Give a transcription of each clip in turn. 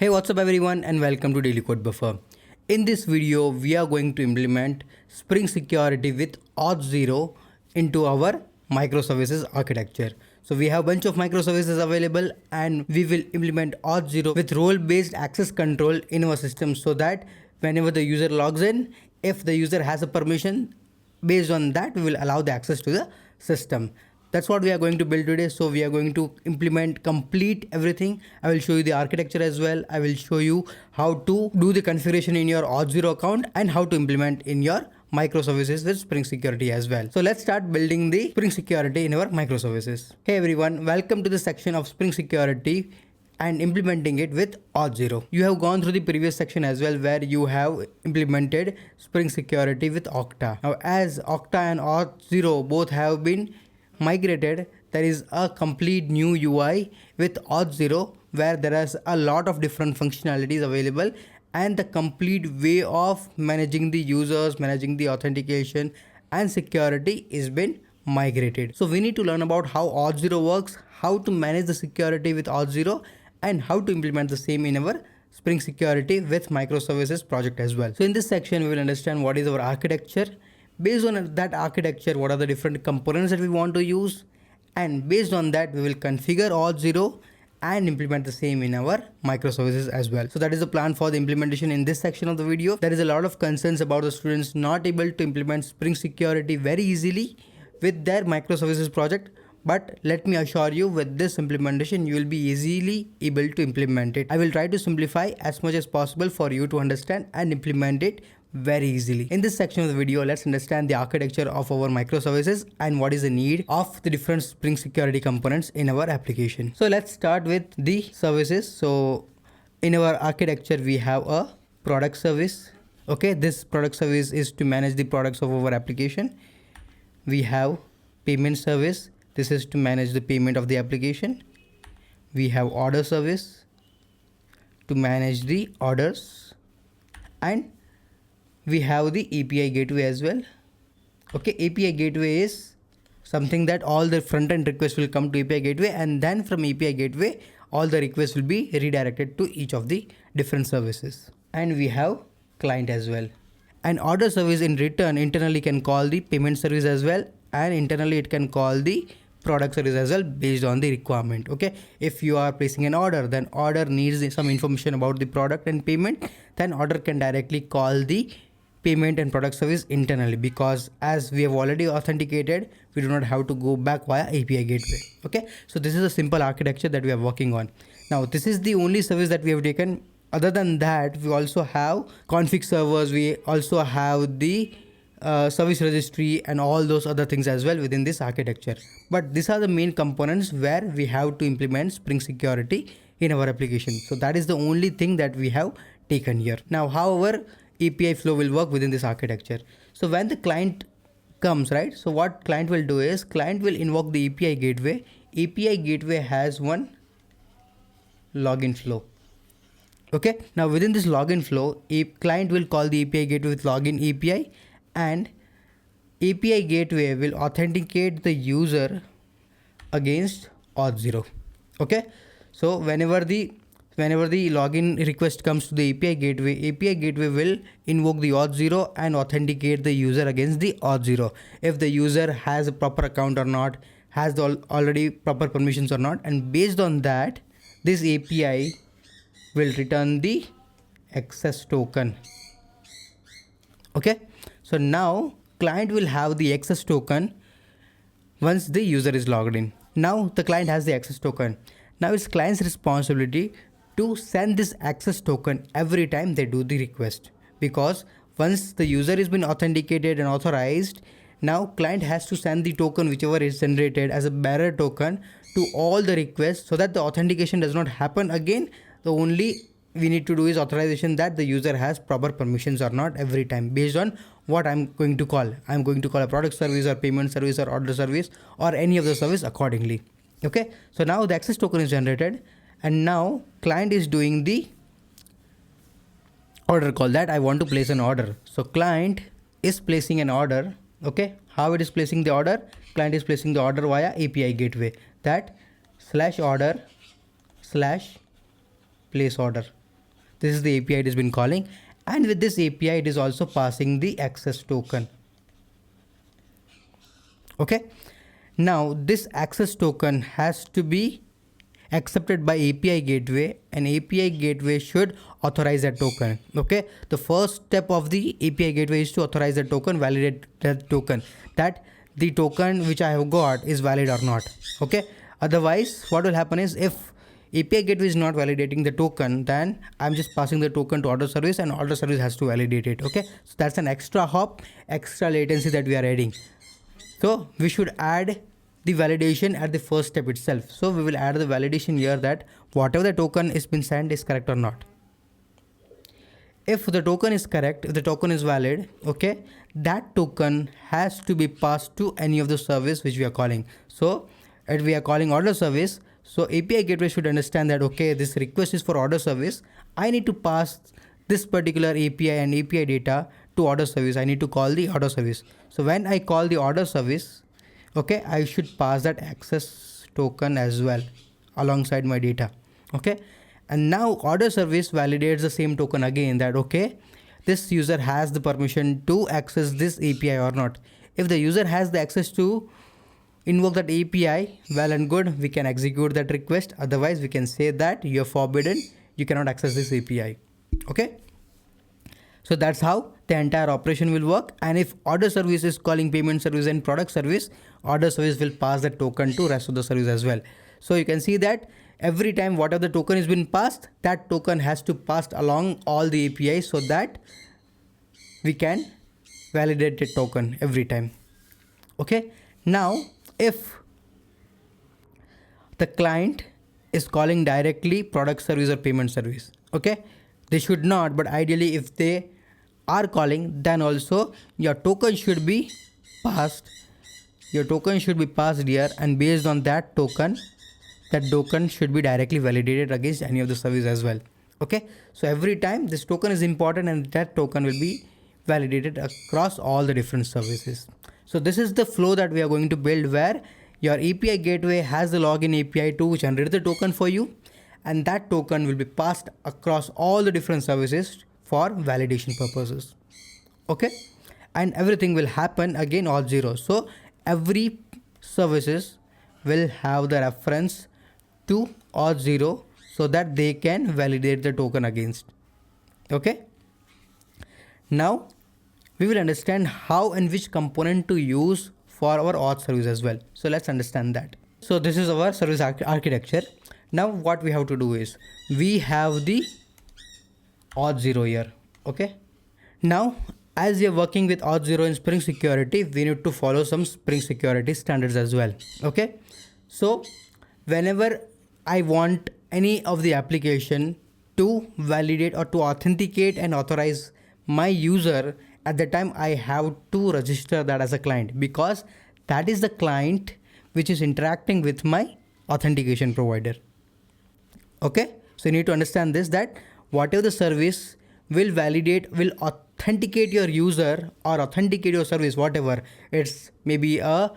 Hey, what's up everyone and welcome to Daily Code Buffer. In this video, we are going to implement Spring Security with Auth0 into our microservices architecture. So we have a bunch of microservices available and we will implement Auth0 with role-based access control in our system so that whenever the user logs in, if the user has a permission, based on that, we will allow the access to the system. That's what we are going to build today. So we are going to implement complete everything. I will show you the architecture as well. I will show you how to do the configuration in your Auth0 account and how to implement in your microservices with Spring Security as well. So let's start building the Spring Security in our microservices. Hey everyone, welcome to the section of Spring Security and implementing it with Auth0. You have gone through the previous section as well where you have implemented Spring Security with Okta. Now as Okta and Auth0 both have been migrated, there is a complete new UI with Auth0 where there is a lot of different functionalities available and the complete way of managing the users, managing the authentication and security is been migrated. So we need to learn about how Auth0 works, how to manage the security with Auth0 and how to implement the same in our Spring Security with microservices project as well. So in this section, we will understand what is our architecture. Based on that architecture, what are the different components that we want to use, and based on that we will configure Auth0 and implement the same in our microservices as well. So that is the plan for the implementation in this section of the video. There is a lot of concerns about the students not able to implement Spring Security very easily with their microservices project, but let me assure you, with this implementation you will be easily able to implement it. I will try to simplify as much as possible for you to understand and implement it very easily. In this section of the video, let's understand the architecture of our microservices and what is the need of the different Spring Security components in our application. So let's start with the services. So in our architecture, we have a product service. Okay, this product service is to manage the products of our application. We have payment service. This is to manage the payment of the application. We have order service to manage the orders, and we have the API gateway as well. Okay, API gateway is something that all the front-end requests will come to API gateway, and then from API gateway all the requests will be redirected to each of the different services. And we have client as well. And order service in return internally can call the payment service as well, and internally it can call the product service as well based on the requirement. Okay, if you are placing an order, then order needs some information about the product and payment, then order can directly call the payment and product service internally, because as we have already authenticated, we do not have to go back via API gateway. Okay, so this is a simple architecture that we are working on. Now this is the only service that we have taken. Other than that, we also have config servers, we also have the service registry and all those other things as well within this architecture. But these are the main components where we have to implement Spring Security in our application. So that is the only thing that we have taken here. Now, however, API flow will work within this architecture. So when the client comes, right? So what client will do is client will invoke the API gateway. API gateway has one login flow. Okay. Now within this login flow, a client will call the API gateway with login API, and API gateway will authenticate the user against Auth0. Okay. So whenever the login request comes to the API gateway will invoke the Auth0 and authenticate the user against the Auth0. If the user has a proper account or not, has the already proper permissions or not, and based on that, this API will return the access token. Okay, so now client will have the access token once the user is logged in. Now the client has the access token. Now it's client's responsibility to send this access token every time they do the request, because once the user has been authenticated and authorized, now client has to send the token whichever is generated as a bearer token to all the requests so that the authentication does not happen again. The only we need to do is authorization that the user has proper permissions or not every time based on what I'm going to call. I'm going to call a product service or payment service or order service or any of the service accordingly. Okay, so now the access token is generated, and now client is doing the order call that I want to place an order. So client is placing an order. Okay, how it is placing the order? Client is placing the order via API gateway, that /order/place order. This is the API it has been calling, and with this API it is also passing the access token. Okay, now this access token has to be accepted by API gateway, and API gateway should authorize that token. Okay, the first step of the API gateway is to authorize the token, validate that token, that the token which I have got is valid or not. Okay, otherwise what will happen is, if API gateway is not validating the token, then I'm just passing the token to Auth0 service, and Auth0 service has to validate it. Okay, so that's an extra hop, extra latency that we are adding. So we should add the validation at the first step itself. So we will add the validation here that whatever the token is been sent is correct or not. If the token is correct, if the token is valid, okay, that token has to be passed to any of the service which we are calling. So if we are calling Auth0 service, so API gateway should understand that, okay, this request is for Auth0 service. I need to pass this particular API and API data to Auth0 service. I need to call the Auth0 service. So when I call the Auth0 service, okay, I should pass that access token as well alongside my data. Okay, and now Auth0 service validates the same token again, that okay, this user has the permission to access this API or not. If the user has the access to invoke that API, well and good, we can execute that request. Otherwise we can say that you're forbidden, you cannot access this API. Okay, so that's how the entire operation will work. And if Auth0 service is calling payment service and product service, Auth0 service will pass the token to rest of the service as well. So you can see that every time whatever the token has been passed, that token has to pass along all the APIs, so that we can validate the token every time. Okay, now if the client is calling directly product service or payment service, okay, they should not, but ideally if they are calling, then also your token should be passed. Your token should be passed here, and based on that token should be directly validated against any of the service as well. Okay, so every time this token is important, and that token will be validated across all the different services. So this is the flow that we are going to build, where your API gateway has the login API to generate the token for you, and that token will be passed across all the different services for validation purposes. Okay, and everything will happen again Auth0. So every services will have the reference to Auth0, so that they can validate the token against. Okay, now we will understand how and which component to use for our Auth service as well. So let's understand that. So this is our service architecture. Now what we have to do is, we have the Auth0 here. Okay, now as we are working with Auth0 in Spring Security, we need to follow some Spring Security standards as well. Okay, so whenever I want any of the application to validate or to authenticate and authorize my user, at the time I have to register that as a client, because that is the client which is interacting with my authentication provider. Okay, so you need to understand this, that whatever the service will validate, will authenticate your user or authenticate your service, whatever it's, maybe a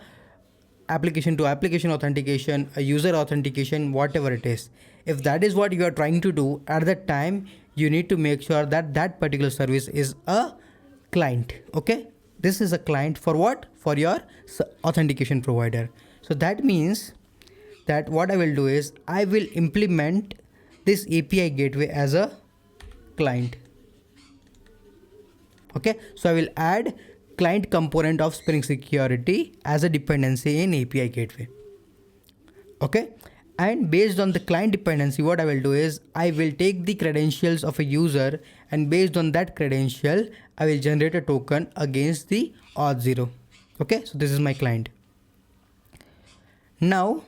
application to application authentication, a user authentication, whatever it is. If that is what you are trying to do, at that time you need to make sure that that particular service is a client. Okay, this is a client for what? For your authentication provider. So that means that what I will do is, I will implement this API gateway as a client. Okay, so I will add client component of Spring Security as a dependency in API gateway. Okay, and based on the client dependency, what I will do is, I will take the credentials of a user, and based on that credential I will generate a token against the Auth0. Okay, so this is my client. Now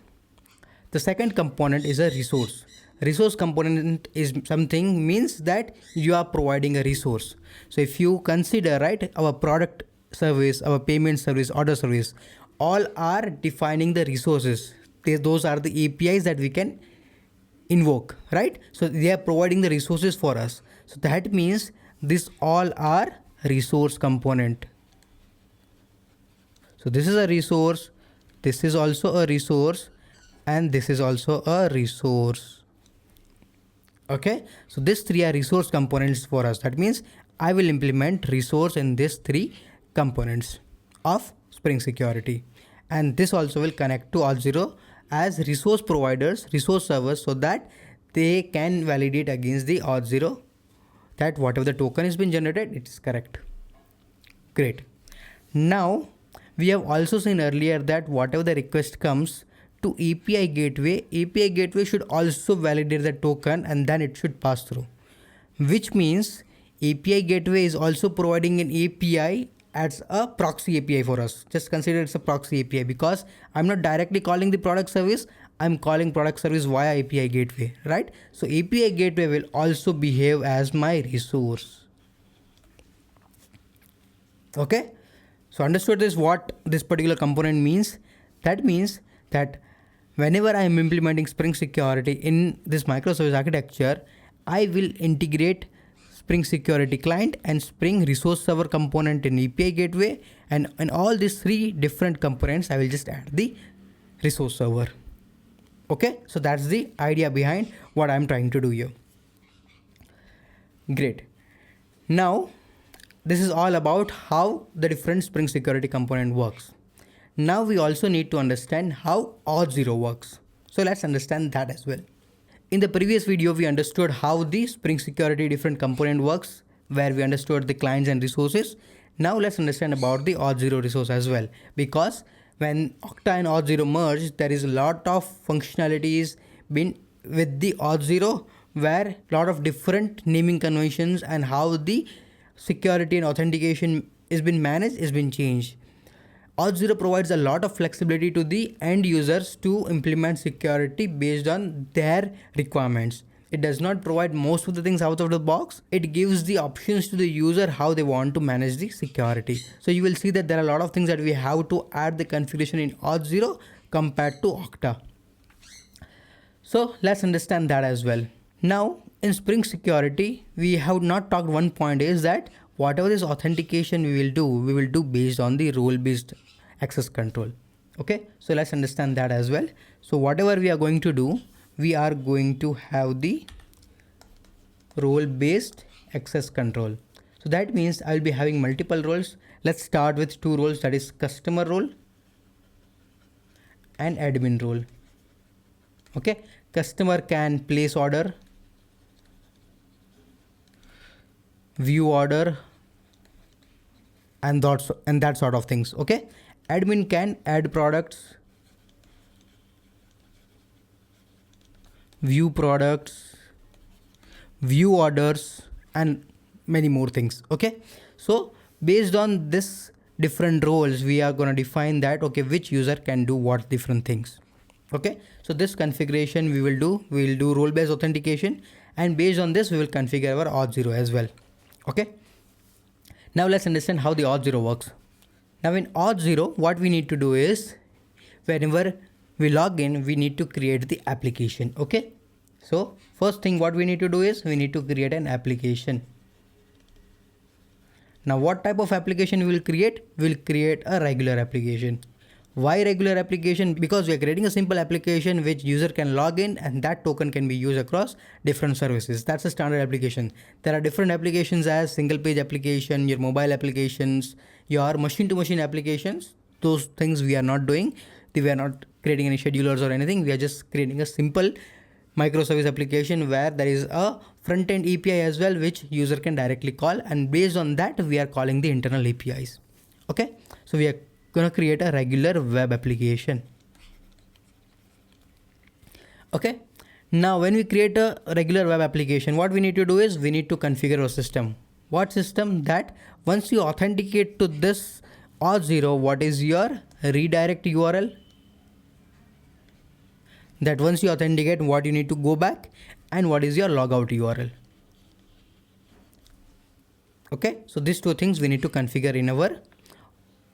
the second component is a resource. Resource component is something, means that you are providing a resource. So if you consider, right, our product service, our payment service, Auth0 service, all are defining the resources. Those are the APIs that we can invoke, right? So they are providing the resources for us. So that means this all are resource component. So this is a resource, this is also a resource, and this is also a resource. Okay, so these three are resource components for us. That means I will implement resource in these three components of Spring Security, and this also will connect to Auth0 as resource providers, resource servers, so that they can validate against the Auth0 that whatever the token has been generated, it is correct. Great. Now we have also seen earlier that whatever the request comes to API gateway should also validate the token and then it should pass through, which means API gateway is also providing an API as a proxy API for us. Just consider it's a proxy API because I'm not directly calling the product service, I'm calling product service via API gateway, right? So API gateway will also behave as my resource. Okay, so understood this, what this particular component means? That means that whenever I am implementing Spring Security in this microservice architecture, I will integrate Spring Security Client and Spring Resource Server component in API Gateway, and in all these three different components, I will just add the Resource Server. Okay, so that's the idea behind what I'm trying to do here. Great. Now, this is all about how the different Spring Security component works. Now we also need to understand how Auth0 works. So let's understand that as well. In the previous video, we understood how the Spring Security different component works, where we understood the clients and resources. Now let's understand about the Auth0 resource as well, because when Okta and Auth0 merged, there is a lot of functionalities been with the Auth0, where a lot of different naming conventions and how the security and authentication is been managed is been changed. Auth0 provides a lot of flexibility to the end users to implement security based on their requirements. It does not provide most of the things out of the box. It gives the options to the user how they want to manage the security. So you will see that there are a lot of things that we have to add the configuration in Auth0 compared to Okta. So let's understand that as well. Now in Spring Security, we have not talked one point is that whatever this authentication we will do based on the role-based access control. Okay, so let's understand that as well. So whatever we are going to do, we are going to have the role-based access control. So that means I'll be having multiple roles. Let's start with two roles, that is customer role and admin role. Okay, customer can place order, view order, and that sort of things. Okay, admin can add products, view products, view orders, and many more things. Okay, so based on this different roles, we are going to define that okay, which user can do what different things. Okay, so this configuration we will do role-based authentication, and based on this we will configure our Auth0 as well. Okay, now let's understand how the Auth0 works. Now in Auth0, what we need to do is whenever we log in, we need to create the application. Okay, so first thing what we need to do is we need to create an application. Now what type of application we will create? We will create a regular application. Why regular application? Because we are creating a simple application which user can log in and that token can be used across different services. That's a standard application. There are different applications as single page application, your mobile applications, your machine to machine applications. Those things we are not doing. We are not creating any schedulers or anything. We are just creating a simple microservice application where there is a front end API as well which user can directly call, and based on that we are calling the internal APIs. Okay, so we are going to create a regular web application. Okay, now when we create a regular web application, what we need to do is we need to configure our system. What system? That once you authenticate to this Auth0, what is your redirect URL? That once you authenticate, what you need to go back, and what is your logout URL. Okay, so these two things we need to configure in our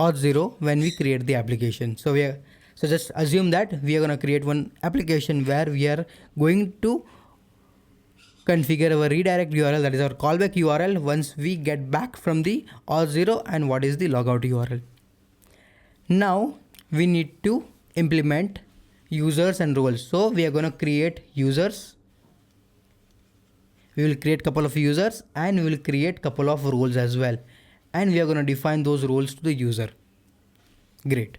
Auth0 when we create the application. So just assume that we are going to create one application where we are going to configure our redirect URL, that is our callback URL, once we get back from the Auth0, and what is the logout URL. Now we need to implement users and roles. So we are going to create users we will create couple of users and we will create couple of roles as well. And we are going to define those roles to the user. Great.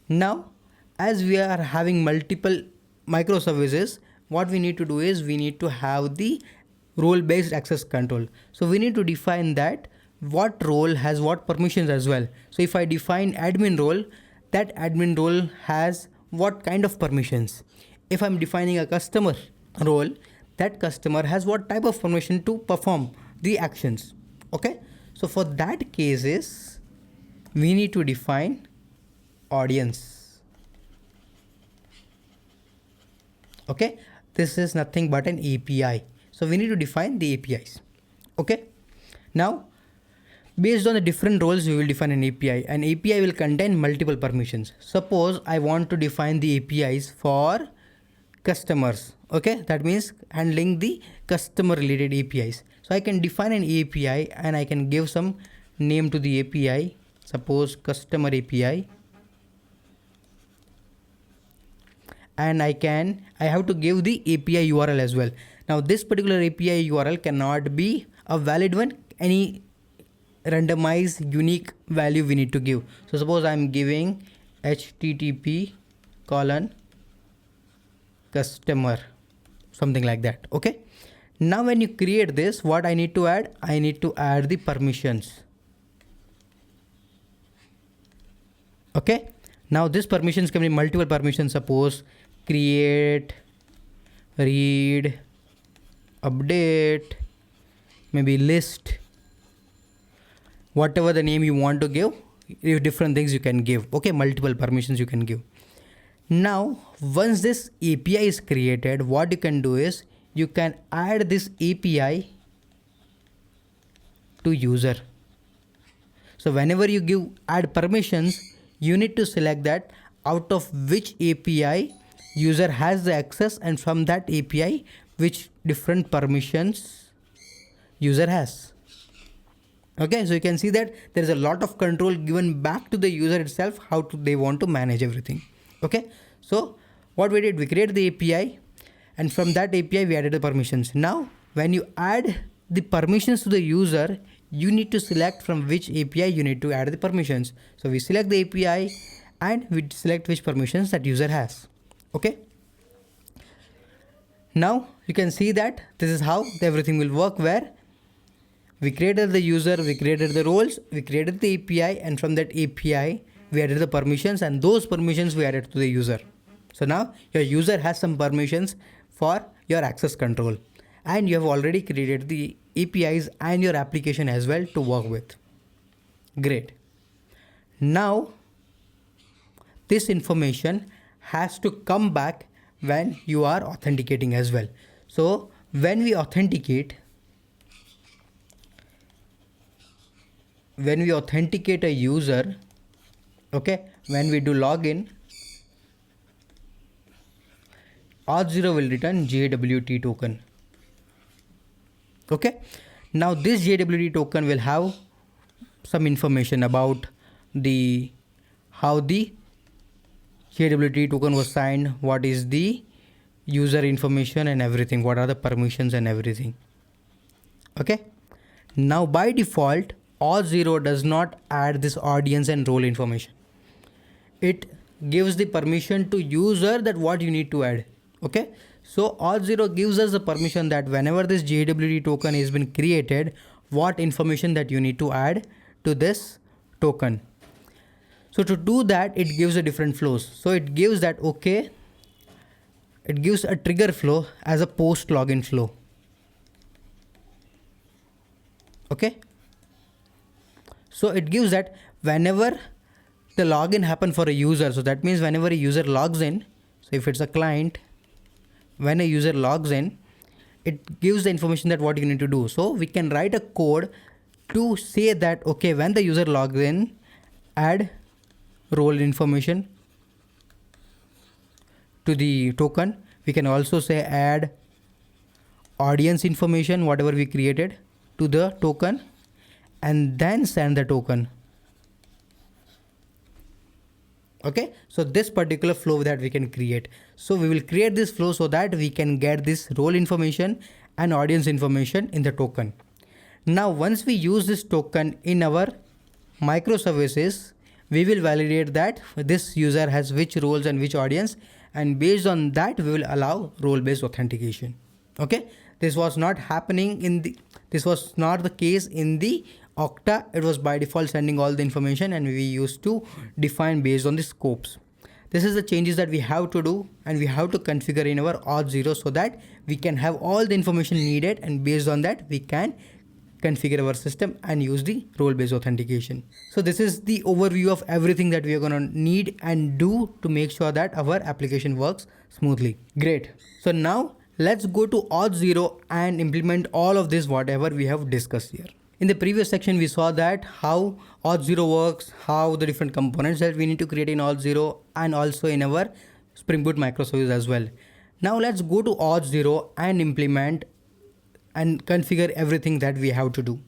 Now, as we are having multiple microservices, what we need to do is we need to have the role-based access control. So we need to define that what role has what permissions as well. So if I define admin role, that admin role has what kind of permissions. If I'm defining a customer role, that customer has what type of permission to perform the actions. Okay. So for that cases, we need to define audience. Okay. This is nothing but an API. So we need to define the APIs. Okay. Now, based on the different roles, we will define an API. An API will contain multiple permissions. Suppose I want to define the APIs for customers. Okay. That means handling the customer related APIs. So I can define an API and I can give some name to the API. Suppose customer API. And I have to give the API URL as well. Now this particular API URL cannot be a valid one. Any randomized unique value we need to give. So suppose I'm giving http:/customer, something like that. Okay. Now when you create this, what I need to add? I need to add the permissions. Okay. Now this permissions can be multiple permissions. Suppose create, read, update, maybe list, whatever the name you want to give, different things you can give. Okay, multiple permissions you can give. Now, once this API is created, what you can do is you can add this API to user. So whenever you add permissions, you need to select that out of which API user has the access, and from that API which different permissions user has. Okay, so you can see that there is a lot of control given back to the user itself, how they want to manage everything. Okay, so what we did, we created the API and from that API we added the permissions. Now when you add the permissions to the user, you need to select from which API you need to add the permissions. So we select the API and we select which permissions that user has. Okay. Now you can see that this is how everything will work, where we created the user, we created the roles, we created the API, and from that API we added the permissions, and those permissions we added to the user. So now your user has some permissions for your access control, and you have already created the APIs and your application as well to work with. Great. Now this information has to come back when you are authenticating as well. So when we authenticate a user, okay, when we do login, Auth0 will return JWT token. Okay, now this JWT token will have some information about how the JWT token was signed, what is the user information and everything, what are the permissions and everything. Okay, now by default Auth0 does not add this audience and role information. It gives the permission to user that what you need to add. Okay, so Auth0 gives us the permission that whenever this JWT token has been created, what information that you need to add to this token. So to do that, it gives a different flows. So it gives that, okay, it gives a trigger flow as a post login flow. Okay, so it gives that whenever the login happen for a user, so that means whenever a user logs in, so if it's a client, when a user logs in, it gives the information that what you need to do. So we can write a code to say that, okay, when the user logs in, add role information to the token. We can also say add audience information, whatever we created, to the token, and then send the token. Okay, so this particular flow that we can create. So we will create this flow so that we can get this role information and audience information in the token. Now once we use this token in our microservices, we will validate that this user has which roles and which audience, and based on that we will allow role-based authentication. Okay, this was not the case in the Okta. It was by default sending all the information, and we used to define based on the scopes. This is the changes that we have to do, and we have to configure in our Auth0 so that we can have all the information needed, and based on that we can configure our system and use the role-based authentication. So this is the overview of everything that we are going to need and do to make sure that our application works smoothly. Great. So now let's go to Auth0 and implement all of this whatever we have discussed here. In the previous section we saw that how Auth0 works, how the different components that we need to create in Auth0, and also in our Spring Boot microservice as well. Now let's go to Auth0 and implement and configure everything that we have to do.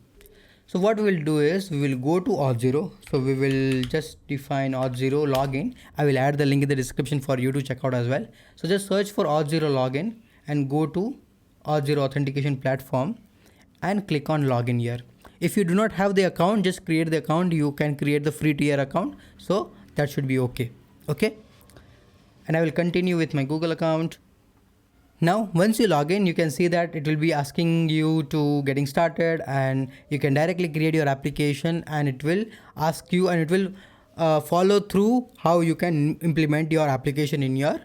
So what we will do is we will go to Auth0. So we will just define Auth0 login. I will add the link in the description for you to check out as well. So just search for Auth0 login and go to Auth0 authentication platform and click on login here. If you do not have the account, just create the account. You can create the free tier account, so that should be okay. And I will continue with my Google account. Now once you log in, you can see that it will be asking you to getting started, and you can directly create your application, and it will ask you, and it will follow through how you can implement your application in your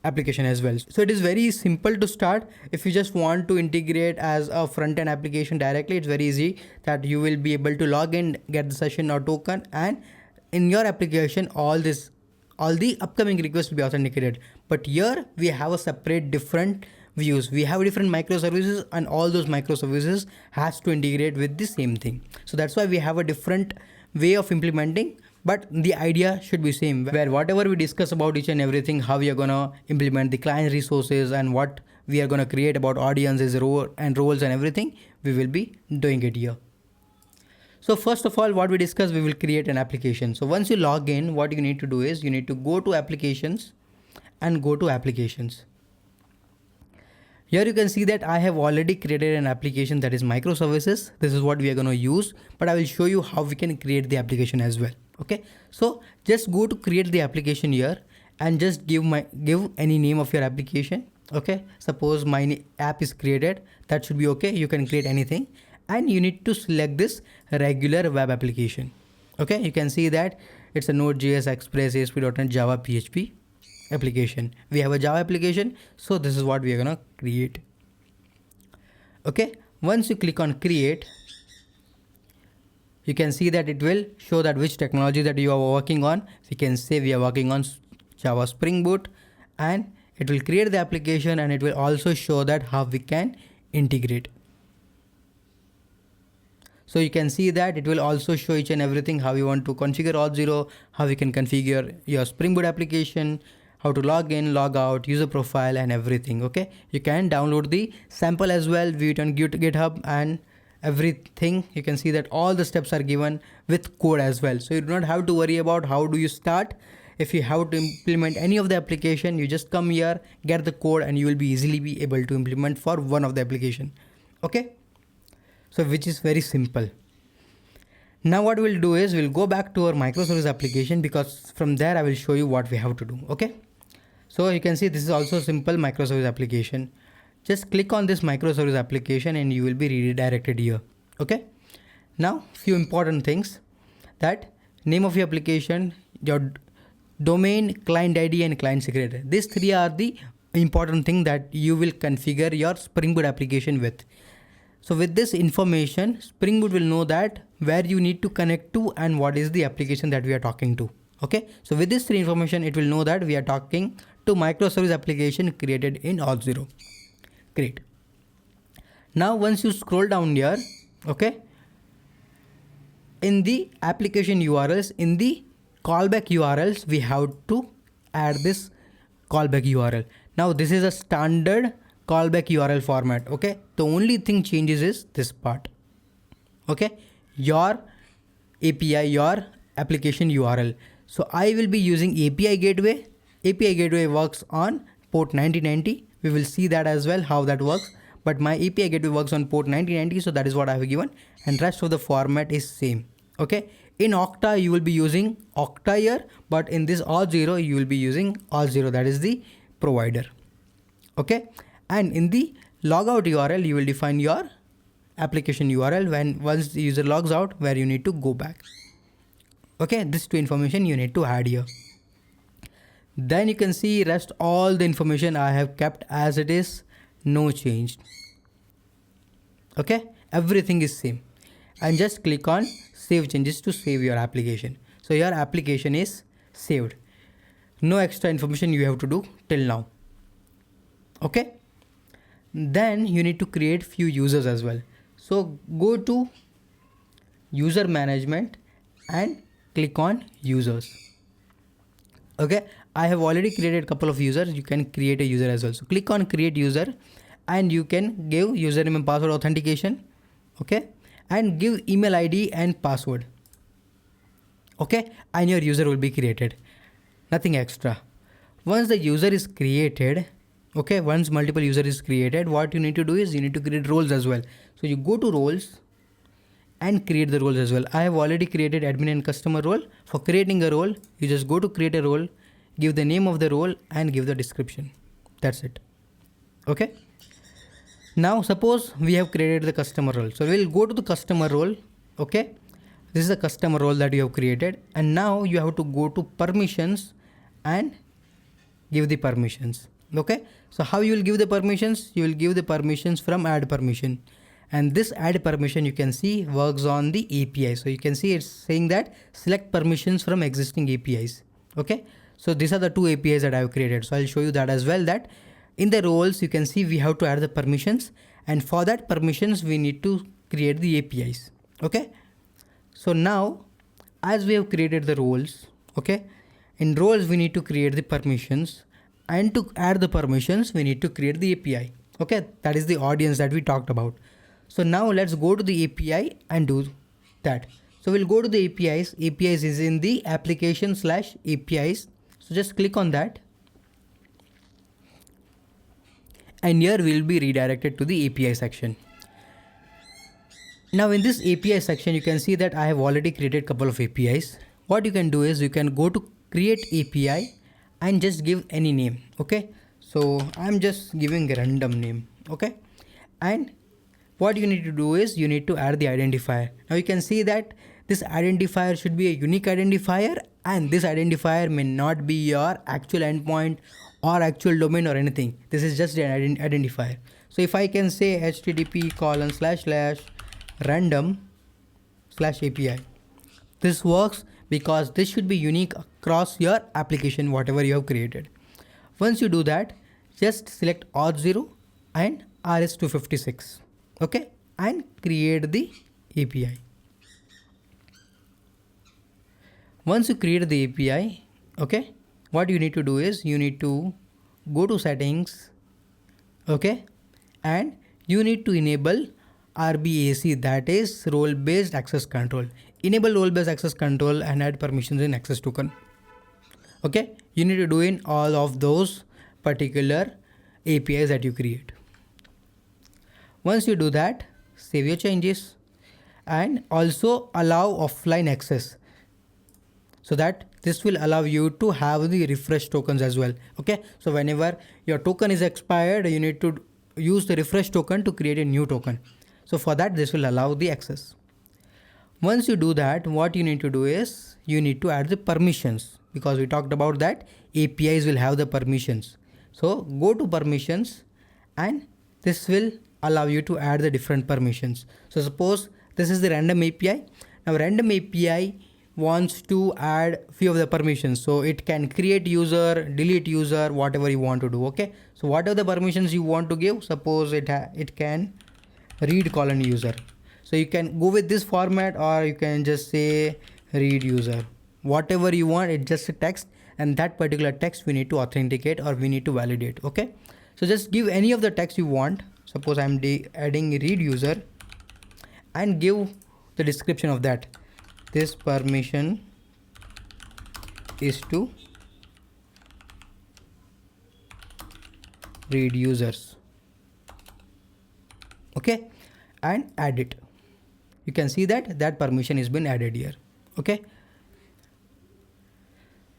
application as well. So it is very simple to start. If you just want to integrate as a front-end application directly, it's very easy that you will be able to log in, get the session or token, and in your application all the upcoming requests will be authenticated. But here we have a separate different views. We have different microservices, and all those microservices has to integrate with the same thing. So that's why we have a different way of implementing, but the idea should be same, where whatever we discuss about each and everything, how we are gonna implement the client resources and what we are gonna create about audiences, roles and everything, we will be doing it here. So first of all, what we discussed, we will create an application. So once you log in, what you need to do is you need to go to applications and go to applications. Here you can see that I have already created an application that is microservices. This is what we are going to use, but I will show you how we can create the application as well. Okay, so just go to create the application here and just give any name of your application. Okay, suppose my app is created, that should be okay. You can create anything, and you need to select this regular web application. Okay, you can see that it's a Node.js, Express, ASP.NET, Java, PHP application. We have a Java application, so this is what we are gonna create. Okay, once you click on create, you can see that it will show that which technology that you are working on. We can say we are working on Java Spring Boot, and it will create the application, and it will also show that how we can integrate. So you can see that it will also show each and everything, how you want to configure Auth0, how you can configure your Spring Boot application, how to log in, log out, user profile and everything. Okay, you can download the sample as well, view it on GitHub and everything. You can see that all the steps are given with code as well. So you do not have to worry about how do you start. If you have to implement any of the application, you just come here, get the code, and you will be easily be able to implement for one of the application. Okay, so which is very simple. Now what we'll do is we'll go back to our microservice application, because from there I will show you what we have to do. Okay, so you can see this is also simple microservice application. Just click on this microservice application and you will be redirected here. Okay, now few important things, that name of your application, your domain, client ID and client secret. These three are the important thing that you will configure your Spring Boot application with. So with this information, Spring Boot will know that where you need to connect to and what is the application that we are talking to. Okay, so with this three information, it will know that we are talking to microservice application created in Auth0. Great. Now once you scroll down here, okay, in the application URLs, in the callback URLs, we have to add this callback URL. Now this is a standard callback URL format. Okay, the only thing changes is this part. Okay, your API, your application URL. So I will be using API gateway. API gateway works on port 9090. We will see that as well, how that works. but my API gateway works on port 9090, so that is what I have given, and rest of the format is same. Okay, in Okta you will be using Okta here, but in this Auth0 you will be using Auth0, that is the provider. Okay, and in the logout URL you will define your application URL when once the user logs out, where you need to go back. Okay, this two information you need to add here. Then you can see rest all the information I have kept as it is, no change. Okay, everything is same, and just click on save changes to save your application. So your application is saved. No extra information you have to do till now. Okay, then you need to create few users as well. So go to user management and click on users. Okay, I have already created a couple of users. You can create a user as well. So click on create user, and you can give username and password authentication. Okay, and give email ID and password. Okay, and your user will be created. Nothing extra. Once the user is created, okay, once multiple user is created, what you need to do is you need to create roles as well. So you go to roles and create the roles as well. I have already created admin and customer role. For creating a role, you just go to create a role, give the name of the role and give the description. That's it. Okay. Now suppose we have created the customer role. So we'll go to the customer role. Okay. This is a customer role that you have created, and now you have to go to permissions and give the permissions. Okay. So how you will give the permissions? You will give the permissions from add permission. And this add permission you can see works on the API. So you can see it's saying that select permissions from existing APIs. Okay. So these are the two APIs that I have created. So I'll show you that as well, that in the roles you can see we have to add the permissions, and for that permissions we need to create the APIs. Okay. So now as we have created the roles, okay, in roles we need to create the permissions, and to add the permissions we need to create the API. Okay. That is the audience that we talked about. So now let's go to the API and do that. So we'll go to the APIs. APIs is in the application/APIs. So just click on that. And here we'll be redirected to the API section. Now in this API section, you can see that I have already created a couple of APIs. What you can do is you can go to create API and just give any name. Okay. So I'm just giving a random name. Okay. And what you need to do is you need to add the identifier. Now you can see that this identifier should be a unique identifier, and this identifier may not be your actual endpoint or actual domain or anything. This is just an identifier. So if I can say http://random/API, this works because this should be unique across your application, whatever you have created. Once you do that, just select Auth0 and RS-256. Okay, and create the API. Once you create the API, okay, what you need to do is you need to go to settings, okay, and you need to enable RBAC, that is role based access control. Enable role based access control and add permissions in access token. Okay, you need to do in all of those particular APIs that you create. Once you do that, save your changes and also allow offline access, so that this will allow you to have the refresh tokens as well. Okay, so whenever your token is expired, you need to use the refresh token to create a new token. So for that, this will allow the access. Once you do that, what you need to do is you need to add the permissions, because we talked about that APIs will have the permissions. So go to permissions, and this will allow you to add the different permissions. So suppose this is the random API. Now random API wants to add few of the permissions, so it can create user, delete user, whatever you want to do. Okay, so what are the permissions you want to give? Suppose it can read :user. So you can go with this format, or you can just say read user, whatever you want. It's just a text, and that particular text we need to authenticate or we need to validate. Okay, so just give any of the text you want. Suppose I'm adding read user, and give the description of that. This permission is to read users. okay, and add it. You can see that that permission has been added here, okay.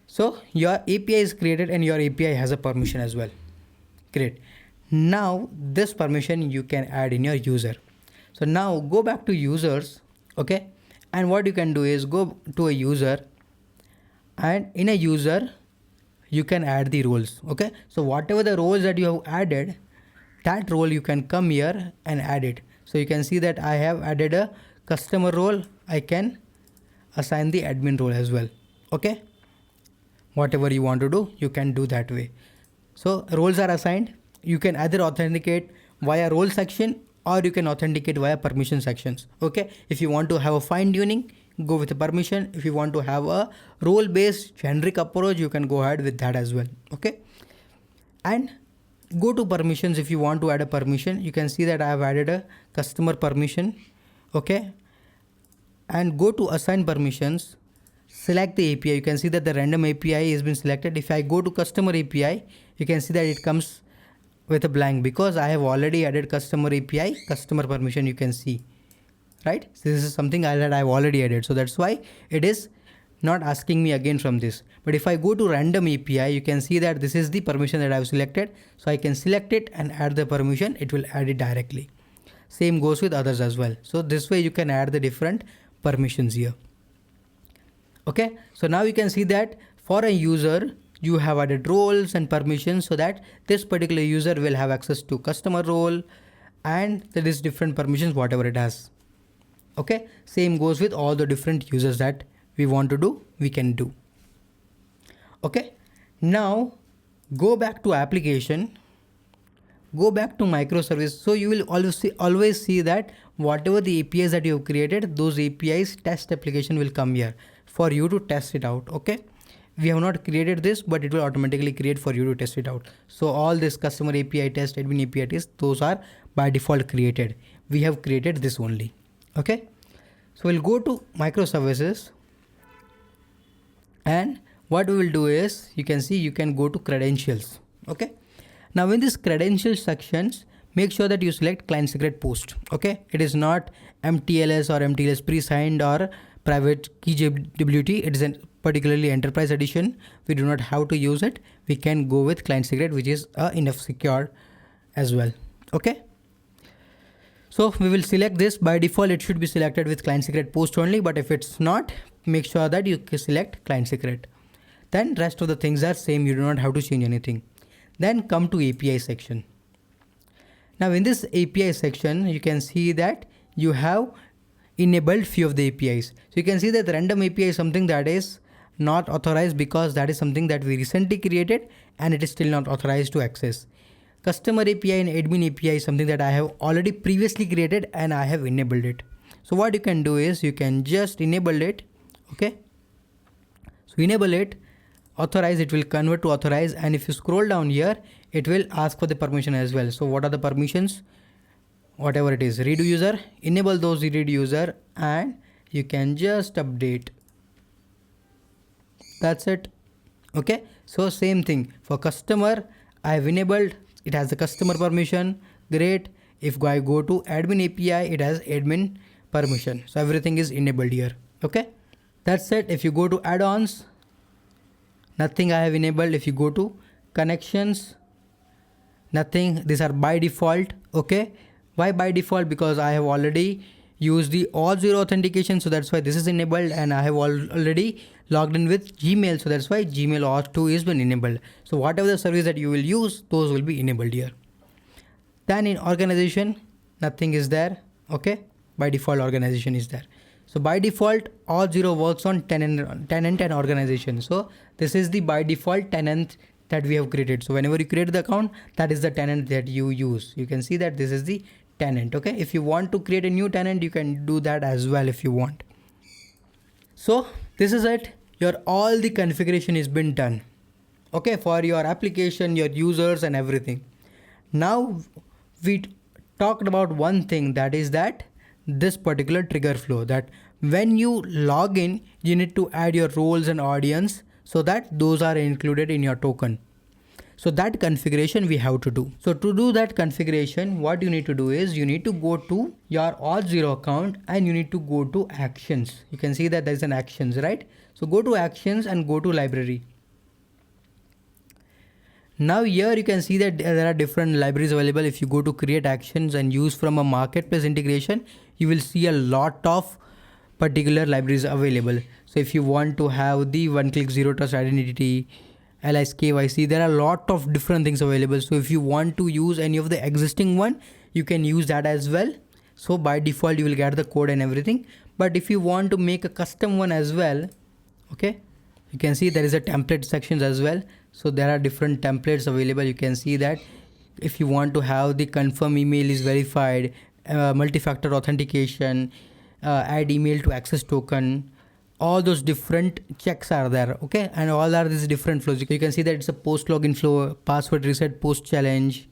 So your API is created and your API has a permission as well. Great. Now this permission you can add in your user. So now go back to users, okay, and what you can do is go to a user, and in a user you can add the roles, okay. So whatever the roles that you have added, that role you can come here and add it. So you can see that I have added a customer role. I can assign the admin role as well, okay. Whatever you want to do, you can do that way. So roles are assigned. You can either authenticate via role section or you can authenticate via permission sections, okay. If you want to have a fine tuning, go with a permission. If you want to have a role based generic approach, you can go ahead with that as well, okay. And go to permissions. If you want to add a permission, you can see that I have added a customer permission, okay, and go to assign permissions, select the API. You can see that the random API has been selected. If I go to customer API, you can see that it comes with a blank because I have already added customer API, customer permission, you can see, right. So this is something that I've already added, so that's why it is not asking me again from this. But if I go to random API, you can see that this is the permission that I've selected, so I can select it and add the permission. It will add it directly. Same goes with others as well. So this way you can add the different permissions here, okay. So now you can see that for a user you have added roles and permissions so that this particular user will have access to customer role and there is different permissions whatever it has, okay. Same goes with all the different users that we want to do, we can do, okay. Now go back to application, go back to microservice. So you will always see that whatever the APIs that you have created, those APIs test application will come here for you to test it out, okay. We have not created this, but it will automatically create for you to test it out. So all this customer API test, admin API test, those are by default created. We have created this only, okay. So we'll go to microservices, and what we will do is, you can see you can go to credentials, okay. Now in this credentials sections, make sure that you select client secret post, okay. It is not MTLS or MTLS pre-signed or private key JWT. It is a particularly enterprise edition. We do not have to use it. We can go with client secret, which is enough secure as well, okay. So we will select this. By default it should be selected with client secret post only, but if it's not, make sure that you select client secret. Then rest of the things are same. You do not have to change anything. Then come to API section. Now in this API section, you can see that you have enabled few of the APIs. So you can see that the random API is something that is not authorized because that is something that we recently created and it is still not authorized to access. Customer API and admin API is something that I have already previously created and I have enabled it. So what you can do is you can just enable it, okay. So enable it, authorize, it will convert to authorize, and if you scroll down here, it will ask for the permission as well. So what are the permissions? Whatever it is, redo user, enable those redo user, and you can just update. That's it, okay. So same thing for customer, I have enabled, it has the customer permission, great. If I go to admin API, it has admin permission. So everything is enabled here, okay. That's it. If you go to add-ons, nothing I have enabled. If you go to connections, nothing. These are by default, okay. Why by default? Because I have already used the Auth0 authentication, so that's why this is enabled, and I have already logged in with Gmail, so that's why Gmail Auth2 is been enabled. So whatever the service that you will use, those will be enabled here. Then in organization, nothing is there, okay. By default organization is there. So by default Auth0 works on tenant and organization. So this is the by default tenant that we have created. So whenever you create the account, that is the tenant that you use. You can see that this is the tenant, okay. If you want to create a new tenant, you can do that as well if you want. So this is it. Your all the configuration is been done, okay, for your application, your users and everything. Now we talked about one thing, that is that this particular trigger flow, that when you log in, you need to add your roles and audience so that those are included in your token. So that configuration we have to do. So to do that configuration, what you need to do is you need to go to your Auth0 account and you need to go to actions. You can see that there's an actions, right? So go to actions and go to library. Now here you can see that there are different libraries available. If you go to create actions and use from a marketplace integration, you will see a lot of particular libraries available. So if you want to have the one-click zero trust identity, LIS KYC, there are a lot of different things available. So if you want to use any of the existing one, you can use that as well. So by default you will get the code and everything. But if you want to make a custom one as well, okay, you can see there is a template sections as well. So there are different templates available. You can see that if you want to have the confirm email is verified, multi-factor authentication, add email to access token, all those different checks are there, okay, and all are these different flows. You can see that it's a post login flow, password reset, post challenge,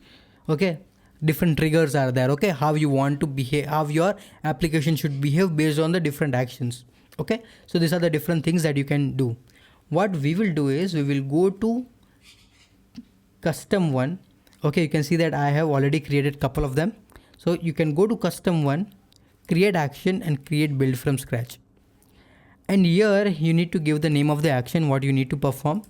okay, different triggers are there, okay, how you want to behave, how your application should behave based on the different actions, okay. So these are the different things that you can do. What we will do is we will go to custom one, okay. You can see that I have already created couple of them. So you can go to custom one, create action and create build from scratch. And here you need to give the name of the action, what you need to perform,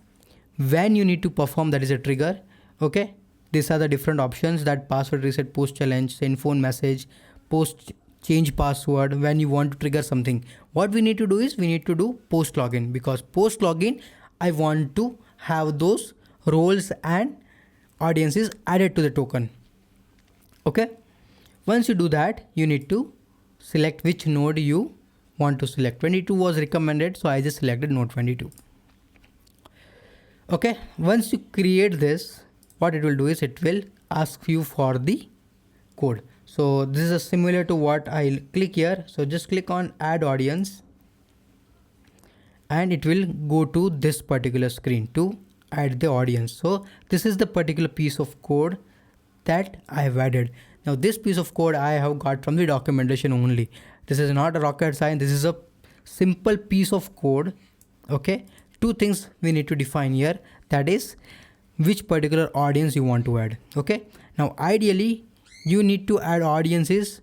when you need to perform, that is a trigger, okay. These are the different options, that password reset, post challenge, send phone message, post change password, when you want to trigger something. What we need to do is we need to do post login, because post login I want to have those roles and audiences added to the token, okay. Once you do that, you need to select which node you want to select. 22 was recommended, so I just selected node 22. Okay, once you create this, what it will do is it will ask you for the code. So this is similar to what I'll click here. So just click on add audience and it will go to this particular screen to add the audience. So this is the particular piece of code that I have added. Now this piece of code I have got from the documentation only. This is not a rocket science. This is a simple piece of code, okay. Two things we need to define here, that is which particular audience you want to add, okay. Now ideally you need to add audiences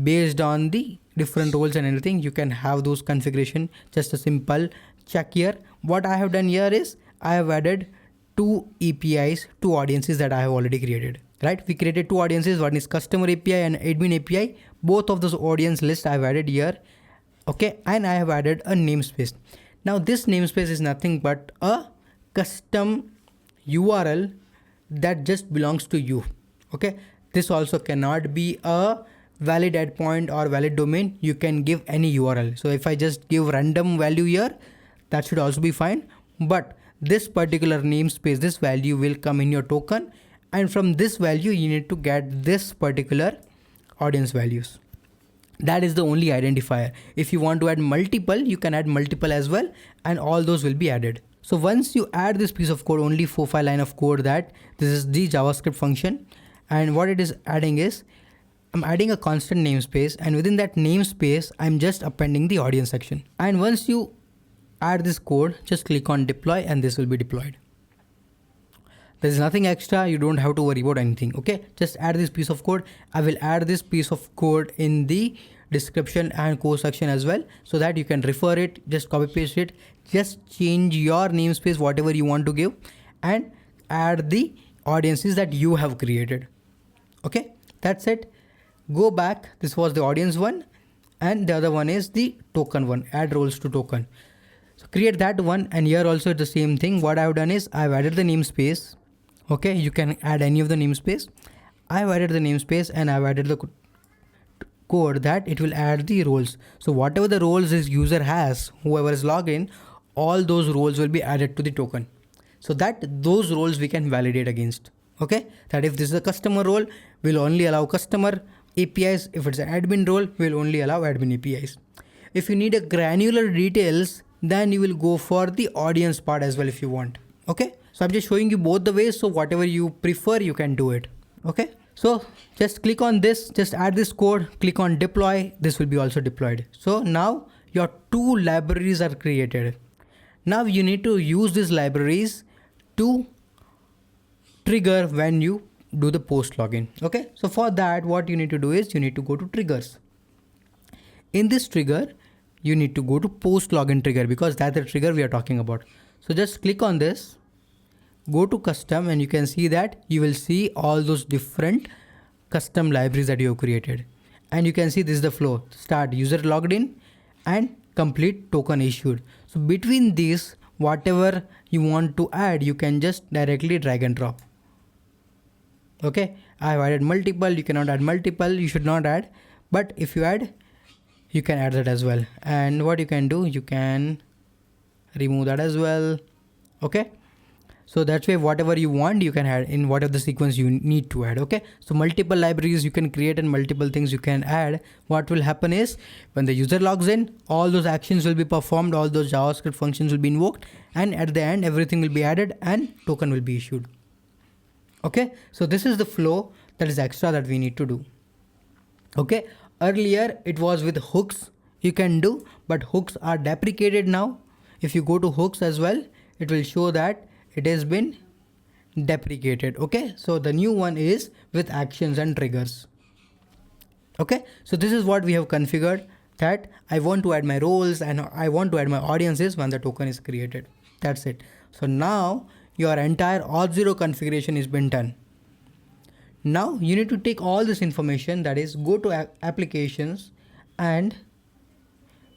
based on the different roles and everything. You can have those configuration, just a simple check here. What I have done here is I have added two APIs, two audiences that I have already created, right? We created two audiences, one is customer API and admin API. Both of those audience lists I have added here, okay, and I have added a namespace. Now this namespace is nothing but a custom URL that just belongs to you, okay. This also cannot be a valid endpoint or valid domain. You can give any URL. So if I just give random value here, that should also be fine. But this particular namespace, this value will come in your token, and from this value you need to get this particular audience values. That is the only identifier. If you want to add multiple, you can add multiple as well, and all those will be added. So once you add this piece of code, only 4-5 line of code, that this is the JavaScript function, and what it is adding is I'm adding a constant namespace, and within that namespace I'm just appending the audience section. And once you add this code, just click on deploy and this will be deployed. There is nothing extra, you don't have to worry about anything, okay. Just add this piece of code. I will add this piece of code in the description and code section as well, so that you can refer it, just copy paste it, just change your namespace whatever you want to give and add the audiences that you have created, okay. That's it. Go back, this was the audience one and the other one is the token one, add roles to token. So create that one, and here also the same thing. What I have done is I've added the namespace, okay. You can add any of the namespace. I've added the namespace and I've added the code that it will add the roles. So whatever the roles this user has, whoever is logged in, all those roles will be added to the token, so that those roles we can validate against, okay. That if this is a customer role, we'll only allow customer APIs. If it's an admin role, we'll only allow admin APIs. If you need a granular details, then you will go for the audience part as well if you want, okay. So I'm just showing you both the ways, so whatever you prefer you can do it, okay. So just click on this, just add this code, click on deploy, this will be also deployed. So now your two libraries are created. Now you need to use these libraries to trigger when you do the post login. Okay, so for that what you need to do is you need to go to triggers. In this trigger you need to go to post login trigger, because that's the trigger we are talking about. So just click on this, go to custom, and you can see that you will see all those different custom libraries that you have created. And you can see this is the flow: start user logged in and complete token issued. So between these, whatever you want to add, you can just directly drag and drop. Okay, I have added multiple. You cannot add multiple, you should not add, but if you add, you can add that as well. And what you can do, you can remove that as well. Okay, so that's why whatever you want you can add in whatever the sequence you need to add. Okay, so multiple libraries you can create and multiple things you can add. What will happen is when the user logs in, all those actions will be performed, all those JavaScript functions will be invoked, and at the end everything will be added and token will be issued. Okay, so this is the flow that is extra that we need to do. Okay, earlier it was with hooks you can do, but hooks are deprecated now. If you go to hooks as well, it will show that it has been deprecated. Okay, so the new one is with actions and triggers. Okay, so this is what we have configured, that I want to add my roles and I want to add my audiences when the token is created. That's it. So now your entire Auth0 configuration is been done. Now you need to take all this information, that is go to applications and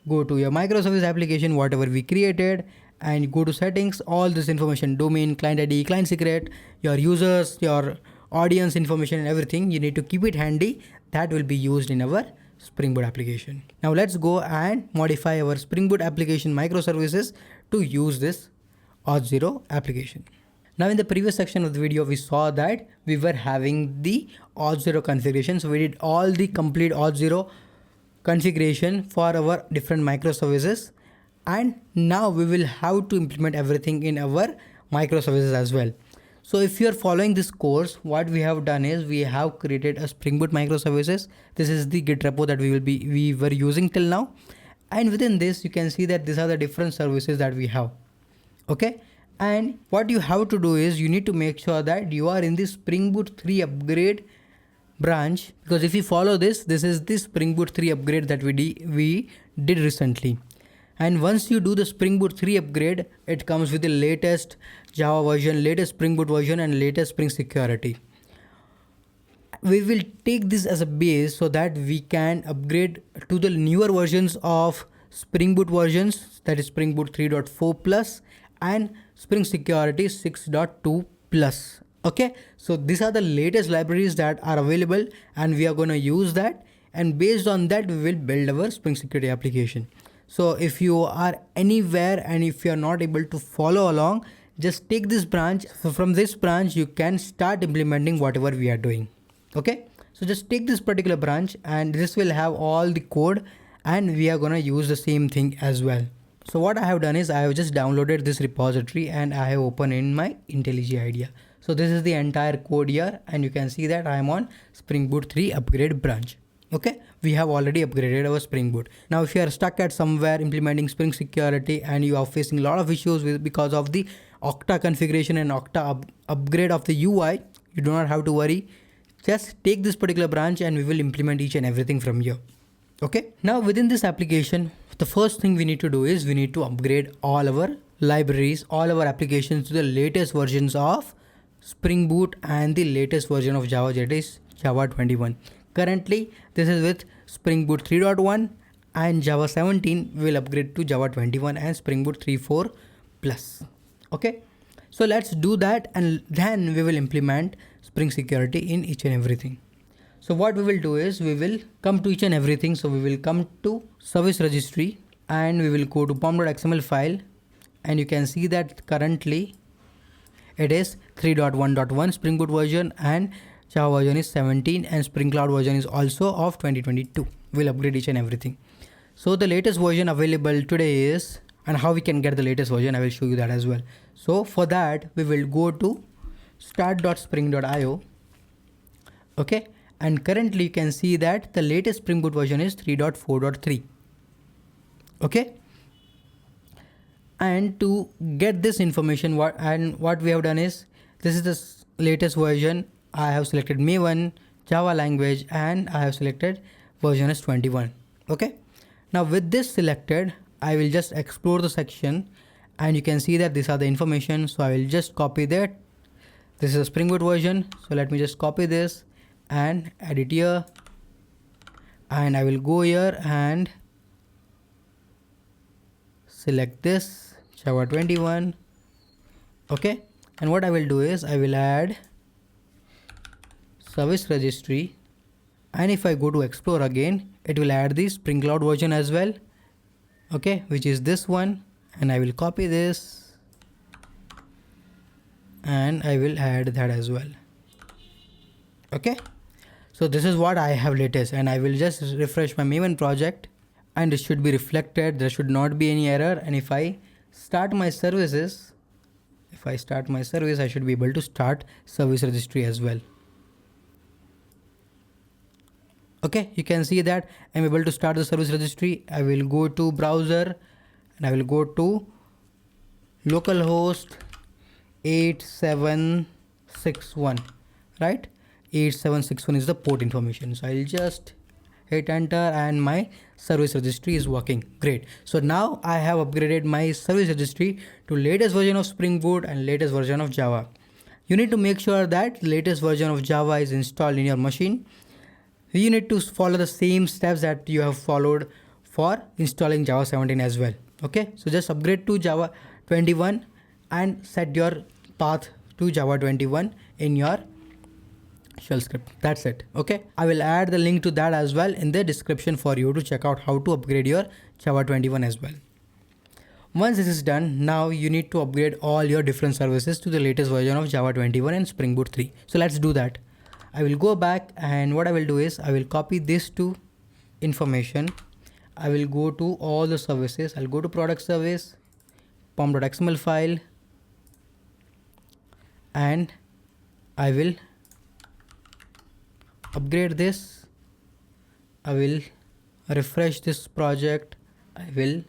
go to your microservice application, whatever we created, and go to settings, all this information, domain, client ID, client secret, your users, your audience information and everything, you need to keep it handy. That will be used in our Spring Boot application. Now let's go and modify our Spring Boot application microservices to use this Auth0 application. Now in the previous section of the video, we saw that we were having the Auth0 configuration. So we did all the complete Auth0 configuration for our different microservices. And now we will have to implement everything in our microservices as well. So if you are following this course, what we have done is we have created a Spring Boot microservices. This is the Git repo that we were using till now. And within this, you can see that these are the different services that we have. Okay. And what you have to do is you need to make sure that you are in the Spring Boot 3 upgrade branch, because if you follow this, this is the Spring Boot 3 upgrade that we did recently. And once you do the Spring Boot 3 upgrade, it comes with the latest Java version, latest Spring Boot version and latest Spring Security. We will take this as a base so that we can upgrade to the newer versions of Spring Boot versions, that is Spring Boot 3.4 plus and Spring Security 6.2 plus. Okay, so these are the latest libraries that are available and we are going to use that, and based on that we will build our Spring Security application. So if you are anywhere and if you are not able to follow along, just take this branch. So from this branch you can start implementing whatever we are doing. Okay, so just take this particular branch and this will have all the code and we are going to use the same thing as well. So what I have done is I have just downloaded this repository and I have opened in my IntelliJ IDEA. So this is the entire code here and you can see that I am on Spring Boot 3 upgrade branch. Okay, we have already upgraded our Spring Boot. Now if you are stuck at somewhere implementing Spring Security and you are facing a lot of issues because of the Okta configuration and Okta upgrade of the UI, you do not have to worry. Just take this particular branch and we will implement each and everything from here. Okay, now within this application, the first thing we need to do is we need to upgrade all our libraries, all our applications to the latest versions of Spring Boot and the latest version of Java, that is Java 21. Currently, this is with Spring Boot 3.1 and Java 17 will upgrade to Java 21 and Spring Boot 3.4 plus. Okay, so let's do that and then we will implement Spring Security in each and everything. So what we will do is we will come to each and everything. So we will come to service registry and we will go to pom.xml file and you can see that currently it is 3.1.1 Spring Boot version and Java version is 17 and Spring Cloud version is also of 2022. We'll upgrade each and everything. So the latest version available today is, and how we can get the latest version, I will show you that as well. So for that we will go to start.spring.io. Okay, and currently you can see that the latest Spring Boot version is 3.4.3. Okay, and to get this information, what we have done is, this is the latest version, I have selected Maven, Java language, and I have selected version as 21. Okay. Now with this selected, I will just explore the section and you can see that these are the information. So I will just copy that. This is a Spring Boot version. So let me just copy this and edit here. And I will go here and select this Java 21. Okay. And what I will do is I will add service registry. And if I go to explore again, it will add the Spring Cloud version as well. Okay, which is this one. And I will copy this and I will add that as well. Okay, so this is what I have latest, and I will just refresh my Maven project and it should be reflected. There should not be any error. And if I start my services, I should be able to start service registry as well. Okay, you can see that I'm able to start the service registry. I will go to browser and I will go to localhost 8761, right? 8761 is the port information. So I'll just hit enter and my service registry is working. Great. So now I have upgraded my service registry to latest version of Spring Boot and latest version of Java. You need to make sure that latest version of Java is installed in your machine. You need to follow the same steps that you have followed for installing Java 17 as well. Okay, so just upgrade to Java 21 and set your path to Java 21 in your shell script. That's it. Okay, I will add the link to that as well in the description for you to check out how to upgrade your Java 21 as well. Once this is done, now you need to upgrade all your different services to the latest version of Java 21 and Spring Boot 3. So let's do that. I will go back and what I will do is I will copy this to information. I will go to all the services. I'll go to product service, pom.xml file, and I will upgrade this. I will refresh this project. I will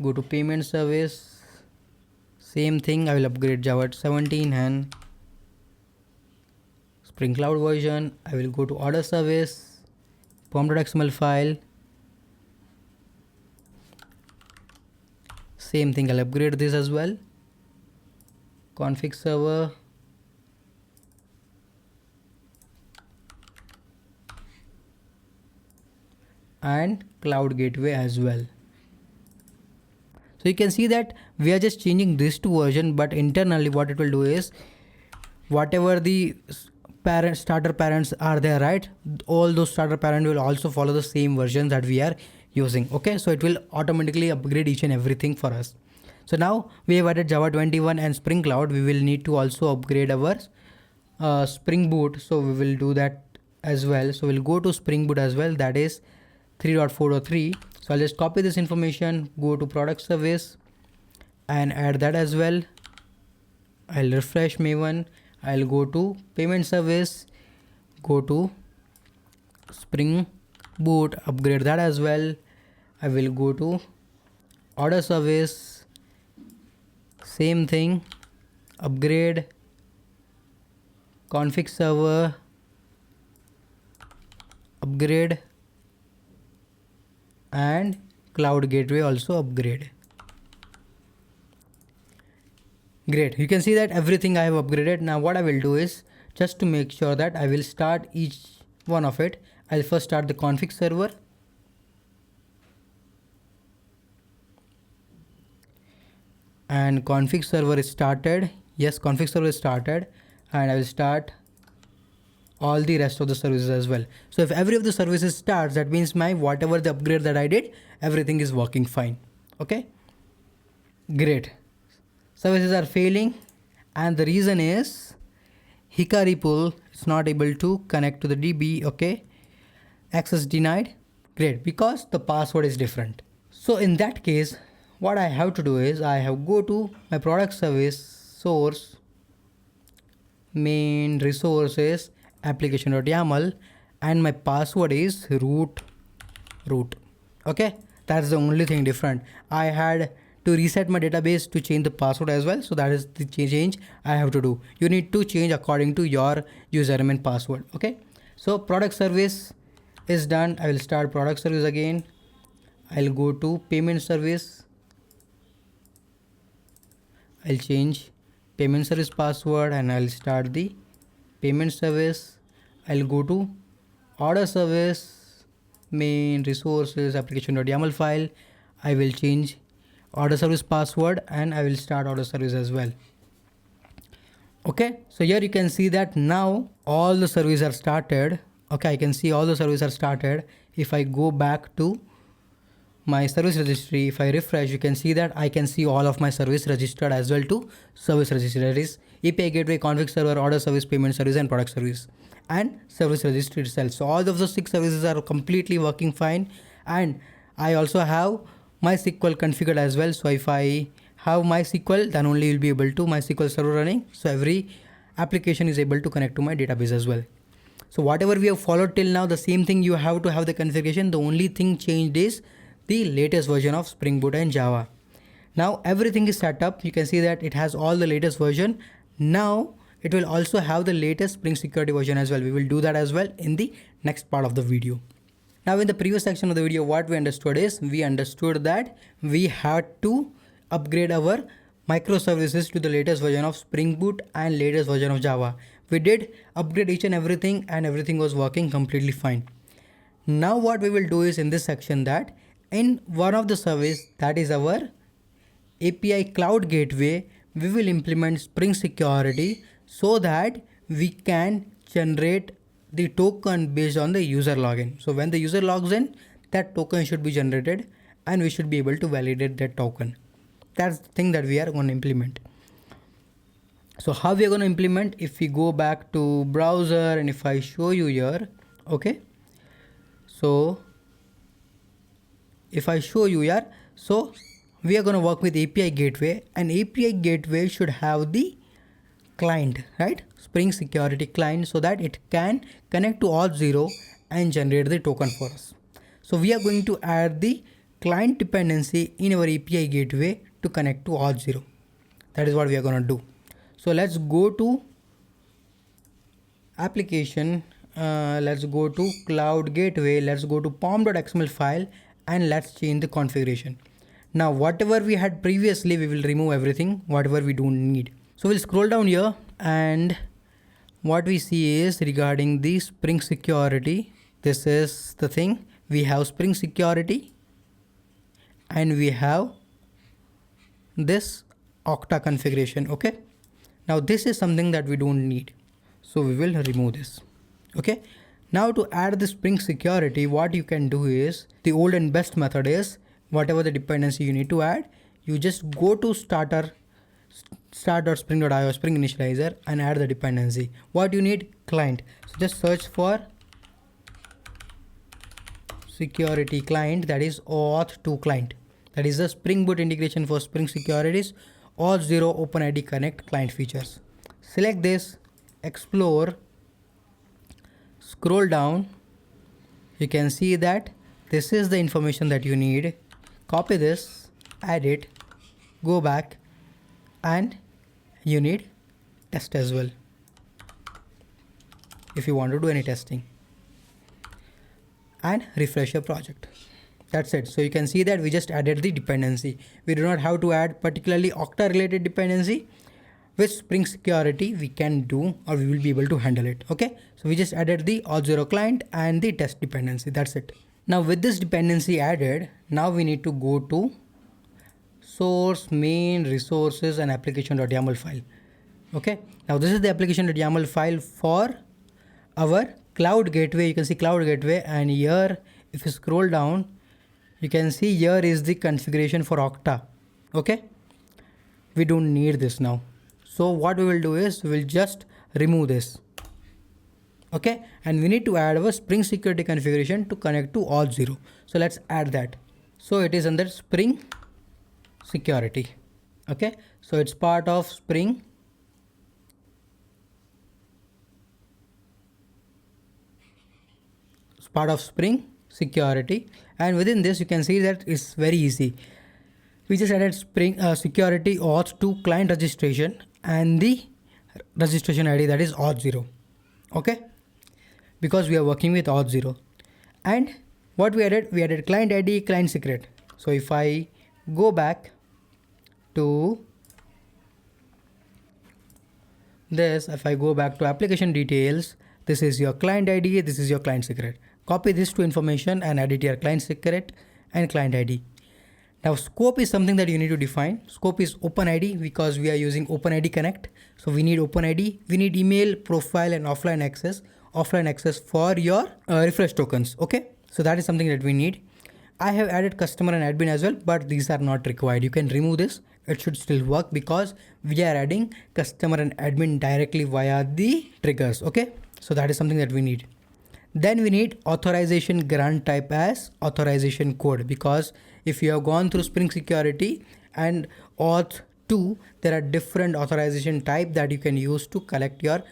go to payment service. Same thing. I will upgrade Java 17 and Spring Cloud version. I will go to order service, pom.xml file. Same thing, I'll upgrade this as well. Config server. And cloud gateway as well. So you can see that we are just changing this to version, but internally what it will do is whatever the starter parents are there, right? All those starter parent will also follow the same version that we are using. Okay, so it will automatically upgrade each and everything for us. So now we have added Java 21 and Spring Cloud. We will need to also upgrade our Spring Boot. So we will do that as well. So we'll go to Spring Boot as well. That is 3.403. So I'll just copy this information, go to product service and add that as well. I'll refresh Maven. I'll go to payment service, go to Spring Boot, upgrade that as well. I will go to order service, same thing, upgrade, config server, upgrade, and cloud gateway also upgrade. Great, you can see that everything I have upgraded. Now what I will do is, just to make sure that I will start each one of it, I'll first start the config server. And config server is started. Yes, config server is started, and I will start all the rest of the services as well. So if every of the services starts, that means my whatever the upgrade that I did, everything is working fine. Okay, great. Services are failing, and the reason is Hikari pool is not able to connect to the DB. Okay, access denied. Great, because the password is different. So in that case, what I have to do is I have go to my product service source, main resources, application.yaml, and my password is root. Okay, that's the only thing different. I had to reset my database to change the password as well. So that is the change I have to do. You need to change according to your username and password. Okay. So product service is done. I will start product service again. I'll go to payment service. I'll change payment service password and I'll start the payment service. I'll go to order service, main resources, application.yaml file. I will change order service password and I will start order service as well. Okay, so here you can see that now all the services are started. Okay, I can see all the services are started. If I go back to my service registry, if I refresh, you can see that I can see all of my service registered as well to service registry. That is API gateway, config server, order service, payment service and product service and service registry itself. So all of those 6 services are completely working fine. And I also have MySQL configured as well. So if I have MySQL, then only you'll be able to MySQL server running. So every application is able to connect to my database as well. So whatever we have followed till now, the same thing you have to have the configuration. The only thing changed is the latest version of Spring Boot and Java. Now everything is set up. You can see that it has all the latest version. Now it will also have the latest Spring Security version as well. We will do that as well in the next part of the video. Now in the previous section of the video, what we understood is we understood that we had to upgrade our microservices to the latest version of Spring Boot and latest version of Java. We did upgrade each and everything was working completely fine. Now what we will do is in this section that in one of the service, that is our API Cloud Gateway, we will implement Spring Security so that we can generate the token based on the user login. So when the user logs in, that token should be generated and we should be able to validate that token. That's the thing that we are going to implement. So how we are going to implement? If we go back to browser and if I show you here, okay. So if I show you here, so we are going to work with API gateway, and API gateway should have the client, right? Spring Security client, so that it can connect to Auth0 and generate the token for us. So we are going to add the client dependency in our API gateway to connect to Auth0. That is what we are going to do. So let's go to application. Let's go to cloud gateway. Let's go to pom.xml file and let's change the configuration. Now whatever we had previously, we will remove everything, whatever we don't need. So we'll scroll down here and what we see is regarding the Spring Security. This is the thing. We have Spring Security and we have this Okta configuration. Okay. Now this is something that we don't need. So we will remove this. Okay. Now to add the Spring Security, what you can do is the old and best method is whatever the dependency you need to add, you just go to start.spring.io, Spring Initializer, and add the dependency. What you need? Client. So just search for security client, that is Auth0 client. That is the Spring Boot integration for Spring Securities, Auth0 OpenID Connect client features. Select this, explore, scroll down. You can see that this is the information that you need. Copy this, add it, go back, and you need test as well if you want to do any testing, and refresh your project. That's it. So you can see that we just added the dependency. We do not have to add particularly Okta related dependency. With Spring Security we can do, or we will be able to handle it. Okay, so we just added the Auth0 client and the test dependency. That's it. Now with this dependency added, now we need to go to source, main, resources, and application.yaml file. Okay, now this is the application.yaml file for our cloud gateway. You can see cloud gateway, and here if you scroll down, you can see here is the configuration for Okta. Okay, we don't need this now. So what we will do is we will just remove this. Okay, and we need to add our Spring Security configuration to connect to Auth0. So let's add that. So it is under Spring Security. Okay, so it's part of Spring Security, and within this you can see that it's very easy. We just added Spring security auth to client registration and the registration ID, that is Auth0. Okay, because we are working with Auth0. And what we added client ID, client secret. So if I go back to this, if I go back to application details, this is your client ID, this is your client secret. Copy this to information and add it to your client secret and client ID. Now scope is something that you need to define. Scope is OpenID because we are using OpenID Connect. So we need OpenID, we need email, profile and offline access. Offline access for your refresh tokens. Okay, so that is something that we need. I have added customer and admin as well, but these are not required. You can remove this. It should still work because we are adding customer and admin directly via the triggers. Okay, so that is something that we need. Then we need authorization grant type as authorization code, because if you have gone through Spring Security and Auth0, there are different authorization type that you can use to collect your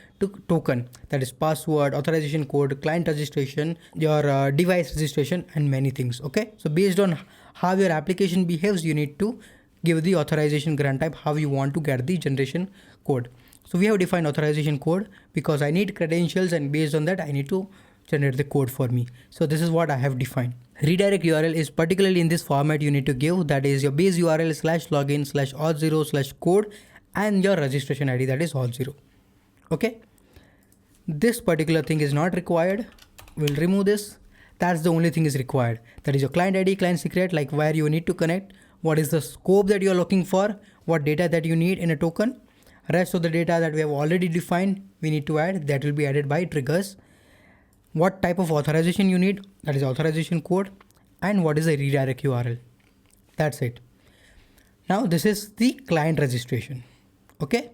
token, that is password, authorization code, client registration, your device registration and many things. Okay, so based on how your application behaves, you need to give the authorization grant type, how you want to get the generation code. So we have defined authorization code because I need credentials, and based on that I need to generate the code for me. So this is what I have defined. Redirect URL is particularly in this format you need to give, that is your base URL /login /auth0 /code and your registration ID, that is Auth0. Okay, this particular thing is not required. We'll remove this. That's the only thing is required. That is your client ID, client secret, like where you need to connect, what is the scope that you're looking for, what data that you need in a token. Rest of the data that we have already defined, we need to add, that will be added by triggers. What type of authorization you need, that is authorization code, and what is the redirect URL. That's it. Now this is the client registration. Okay,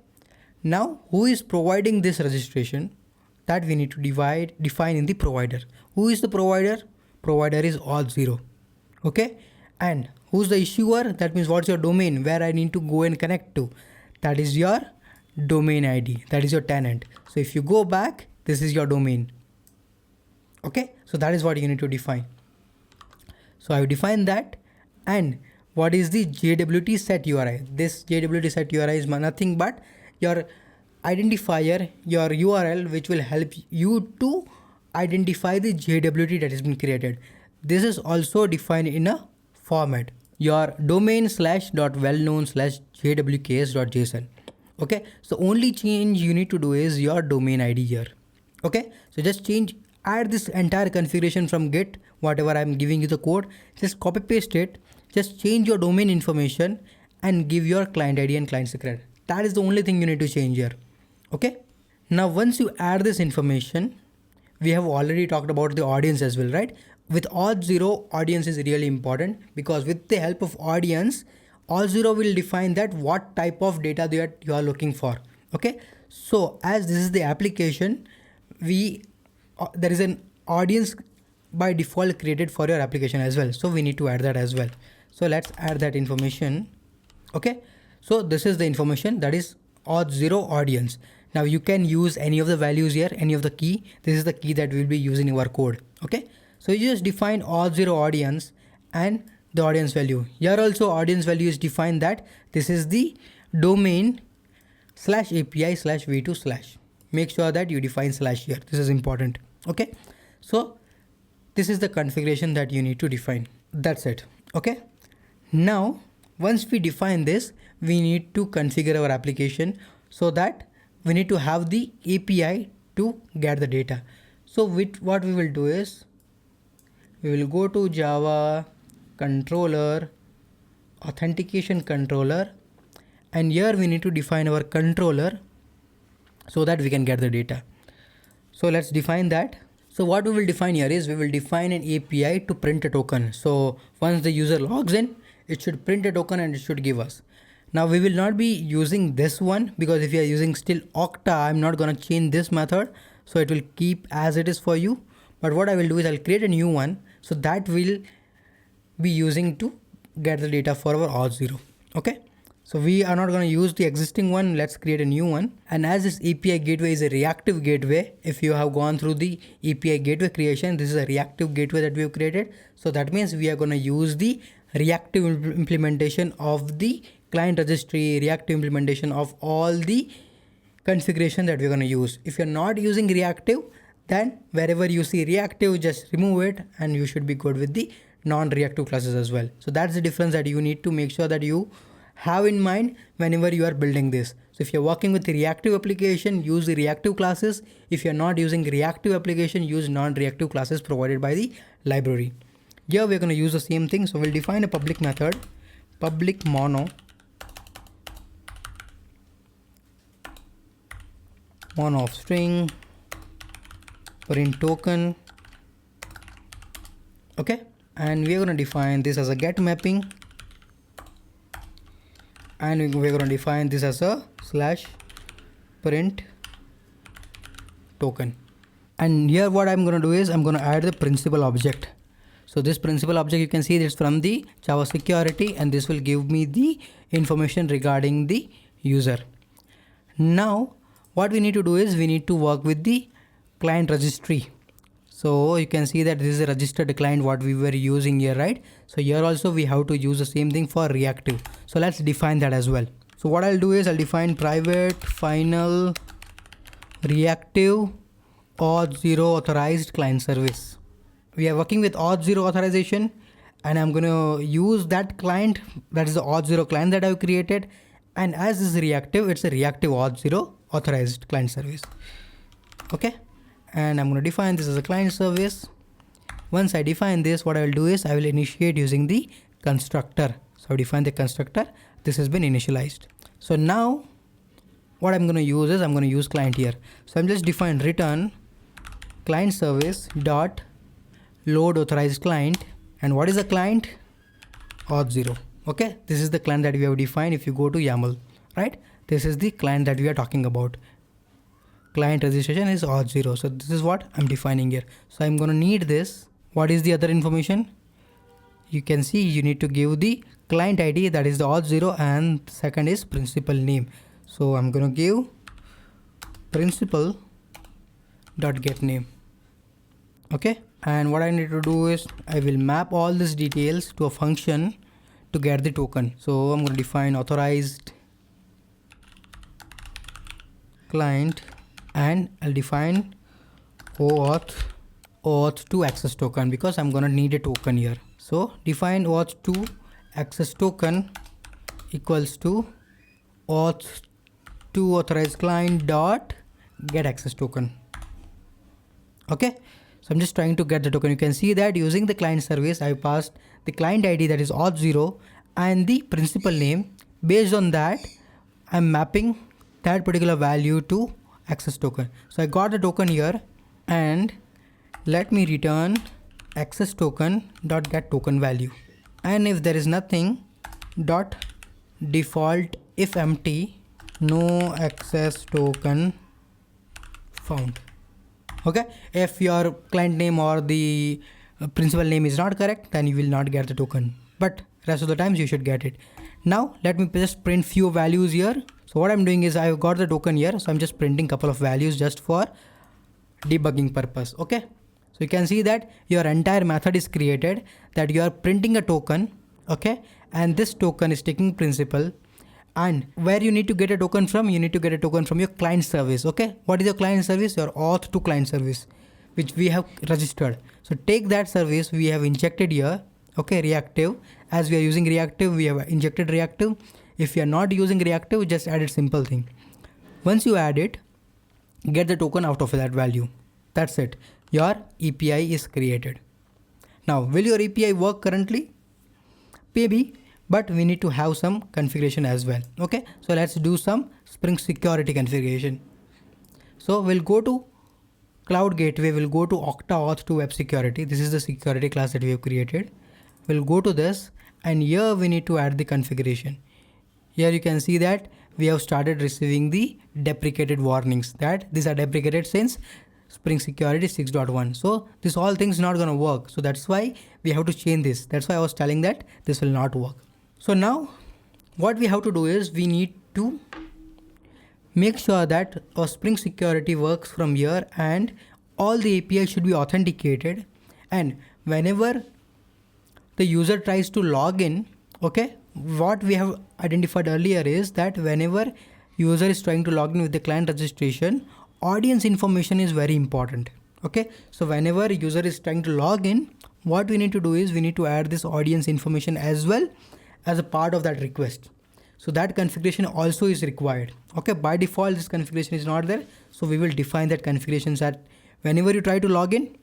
now who is providing this registration, that we need to define in the provider. Who is the provider? Provider is Auth0. Okay, and who's the issuer? That means what's your domain, where I need to go and connect to, that is your domain ID, that is your tenant. So if you go back, this is your domain. Okay, so that is what you need to define. So I have defined that. And what is the JWT set URI? This JWT set URI is nothing but your identifier, your URL, which will help you to identify the JWT that has been created. This is also defined in a format, your domain /.wellknown/jwks.json. Okay, so only change you need to do is your domain ID here. Okay, so just add this entire configuration from Git, whatever I'm giving you the code, just copy paste it, just change your domain information and give your client ID and client secret. That is the only thing you need to change here. Okay, now once you add this information, we have already talked about the audience as well, right? With Auth0, audience is really important, because with the help of audience, Auth0 will define that what type of data that you are looking for. Okay, so as this is the application, there is an audience by default created for your application as well, so we need to add that as well. So let's add that information. Okay, so this is the information, that is Auth0 audience. Now you can use any of the values here, any of the key. This is the key that we'll be using in our code. Okay, so you just define Auth0 audience and the audience value. Here also audience value is defined, that this is the domain /API/v2/. Make sure that you define / here. This is important. Okay, so this is the configuration that you need to define. That's it. Okay, now once we define this, we need to configure our application, so that we need to have the API to get the data. So what we will do is, we will go to Java controller, authentication controller, and here we need to define our controller so that we can get the data. So let's define that. So what we will define here is, we will define an API to print a token. So once the user logs in, it should print a token and it should give us. Now we will not be using this one, because if you are using still Okta, I'm not going to change this method. So it will keep as it is for you. But what I will do is, I'll create a new one. So that will be using to get the data for our Auth0. Okay, so we are not going to use the existing one. Let's create a new one. And as this API gateway is a reactive gateway, if you have gone through the API gateway creation, this is a reactive gateway that we have created. So that means we are going to use the reactive implementation of the client registry, reactive implementation of all the configuration that we're going to use. If you're not using reactive, then wherever you see reactive, just remove it and you should be good with the non-reactive classes as well. So that's the difference that you need to make sure that you have in mind whenever you are building this. So if you're working with the reactive application, use the reactive classes. If you're not using reactive application, use non-reactive classes provided by the library. Here we're going to use the same thing. So we'll define a public method, public mono of string, print token. Okay, and we're going to define this as a get mapping, and we're going to define this as a /print token. And here what I'm going to do is I'm going to add the principal object. So this principal object, you can see this from the Java security, and this will give me the information regarding the user. Now what we need to do is we need to work with the client registry. So you can see that this is a registered client what we were using here, right? So here also we have to use the same thing for reactive. So let's define that as well. So what I'll do is I'll define private final reactive Auth0 authorized client service. We are working with Auth0 authorization, and I'm going to use that client, that is the Auth0 client that I've created. And as this is reactive, it's a reactive Auth0 authorized client service. Okay, and I'm going to define this as a client service. Once I define this, what I will do is I will initiate using the constructor. So I define the constructor. This has been initialized. So now what I'm going to use is I'm going to use client here. So I'm just define return client service dot load authorized client. And what is the client? Auth0. Okay, this is the client that we have defined. If you go to YAML, right, this is the client that we are talking about. Client registration is Auth0. So this is what I'm defining here. So I'm going to need this. What is the other information? You can see you need to give the client ID, that is the Auth0, and second is principal name. So I'm going to give principal.getName. Okay, and what I need to do is I will map all these details to a function to get the token. So I'm going to define authorized client, and I'll define auth2 access token because I'm going to need a token here. So define auth2 access token equals to auth2 authorized client dot get access token. Okay, so I'm just trying to get the token. You can see that using the client service, I passed the client ID, that is Auth0, and the principal name. Based on that, I'm mapping that particular value to access token. So I got the token here, and let me return access token dot get token value. And if there is nothing, dot default if empty, no access token found. Okay, if your client name or the principal name is not correct, then you will not get the token, but rest of the times you should get it. Now let me just print few values here. So what I'm doing is I've got the token here, so I'm just printing couple of values just for debugging purpose. Okay, so you can see that your entire method is created, that you are printing a token. Okay, and this token is taking principal. And where you need to get a token from, you need to get a token from your client service. Okay, what is your client service? Your Auth2 client service, which we have registered. So take that service we have injected here. Okay, reactive. As we are using reactive, we have injected reactive. If you are not using reactive, just add a simple thing. Once you add it, get the token out of that value. That's it. Your API is created. Now, will your API work currently? Maybe, but we need to have some configuration as well. Okay, so let's do some Spring security configuration. So we'll go to Cloud Gateway, we'll go to Okta Auth2 Web Security. This is the security class that we have created. We'll go to this, and here we need to add the configuration. Here you can see that we have started receiving the deprecated warnings, that these are deprecated since Spring Security 6.1. So this all things not gonna work. So that's why we have to change this. That's why I was telling that this will not work. So now what we have to do is we need to make sure that our Spring Security works from here, and all the API should be authenticated. And whenever the user tries to log in, okay, what we have identified earlier is that whenever user is trying to log in with the client registration, audience information is very important. Okay, so whenever user is trying to log in, what we need to do is we need to add this audience information as well as a part of that request. So that configuration also is required. Okay, by default this configuration is not there, so we will define that configuration that whenever you try to log in,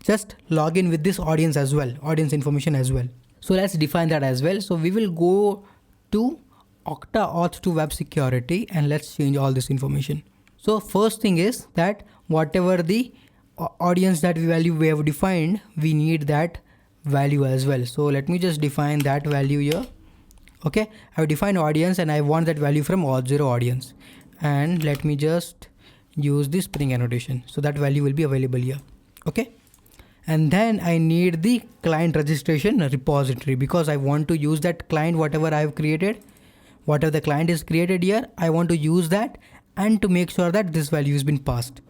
just log in with this audience as well, audience information as well. So let's define that as well. So we will go to Okta Auth0 Web Security and let's change all this information. So first thing is that whatever the audience that value we have defined, we need that value as well. So let me just define that value here. Okay, I have defined audience and I want that value from Auth0 audience, and let me just use the Spring annotation, so that value will be available here. Okay, and then I need the client registration repository, because I want to use that client, whatever I have created, whatever the client is created here, I want to use that, and to make sure that this value has been passed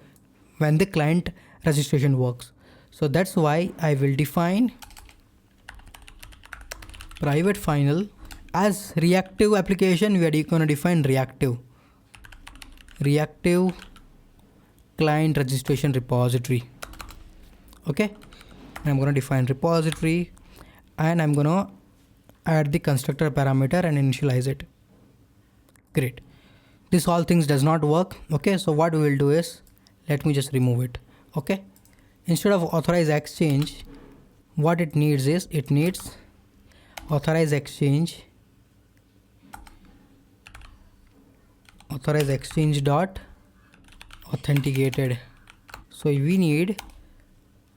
when the client registration works. So that's why I will define private final. As reactive application, we are going to define reactive client registration repository. Okay, and I'm going to define repository, and I'm going to add the constructor parameter and initialize it. Great. This all things does not work. Okay, so what we will do is, let me just remove it. Okay, instead of authorize exchange, what it needs is, it needs authorize exchange dot authenticated. So we need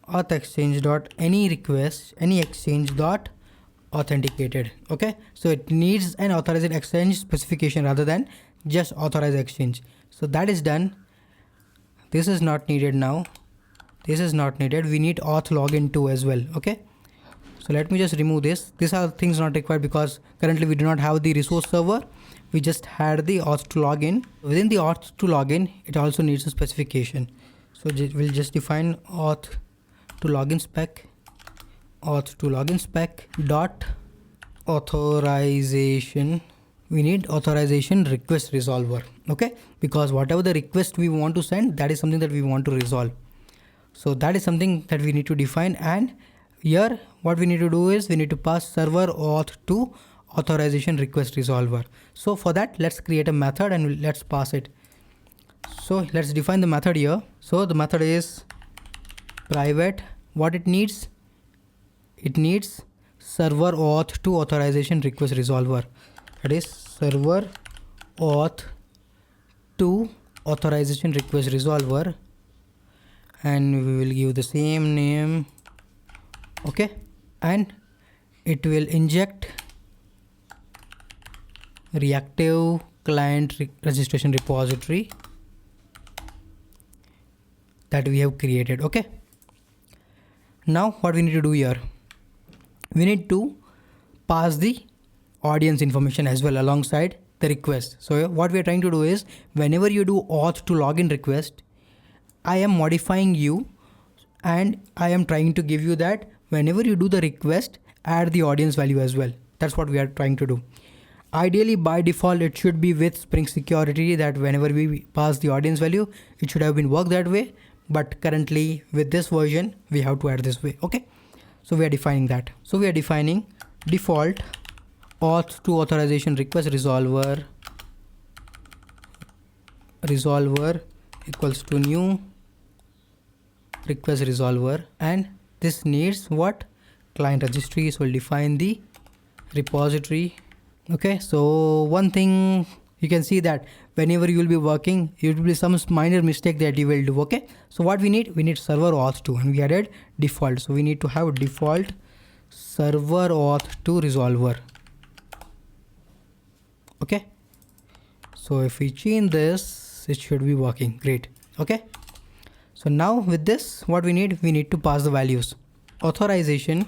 auth exchange dot any request any exchange dot authenticated. Okay, so it needs an authorized exchange specification rather than just authorize exchange. So that is done. This is not needed now. This is not needed. We need auth login too as well. Okay, so let me just remove this. These are things not required because currently we do not have the resource server. We just had the auth to login. Within the auth to login, it also needs a specification. So we'll just define auth to login spec dot authorization. We need authorization request resolver. Okay, because whatever the request we want to send, that is something that we want to resolve. So that is something that we need to define, and here what we need to do is we need to pass server auth to authorization request resolver. So for that, let's create a method and let's pass it. So let's define the method here. So the method is private. What it needs server auth to authorization request resolver. That is server auth to authorization request resolver, and we will give the same name. Okay, and it will inject reactive client registration repository that we have created. Okay, now what we need to do here, we need to pass the audience information as well alongside the request. So what we are trying to do is, whenever you do auth to login request, I am modifying you, and I am trying to give you that whenever you do the request, add the audience value as well. That's what we are trying to do. Ideally, by default, it should be with Spring Security that whenever we pass the audience value, it should have been worked that way. But currently with this version, we have to add this way. Okay, so we are defining that. So we are defining default auth to authorization request resolver equals to new request resolver, and this needs what? Client registry. So we'll define the repository. Okay, so one thing you can see that whenever you will be working, it will be some minor mistake that you will do. Okay, so what we need server auth2, and we added default. So we need to have default server auth2 resolver. Okay, so if we change this, it should be working. Great. Okay, so now with this, what we need to pass the values. Authorization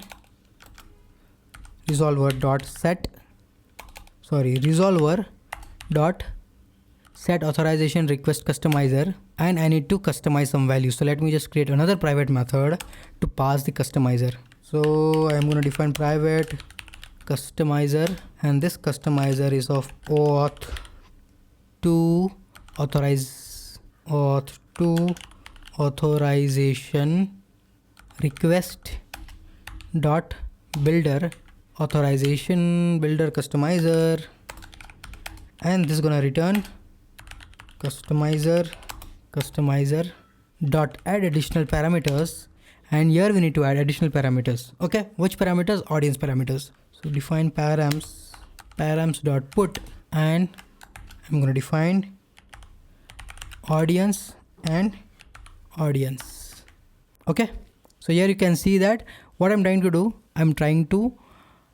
resolver dot set authorization request customizer, and I need to customize some values. So let me just create another private method to pass the customizer. So I'm going to define private customizer, and this customizer is of auth2 authorization request dot builder authorization builder customizer, and this is gonna return customizer dot add additional parameters, and here we need to add additional parameters. Okay, which parameters? Audience parameters. So define params dot put, and I'm gonna define audience and audience. Okay, so here you can see that what I'm trying to do, I'm trying to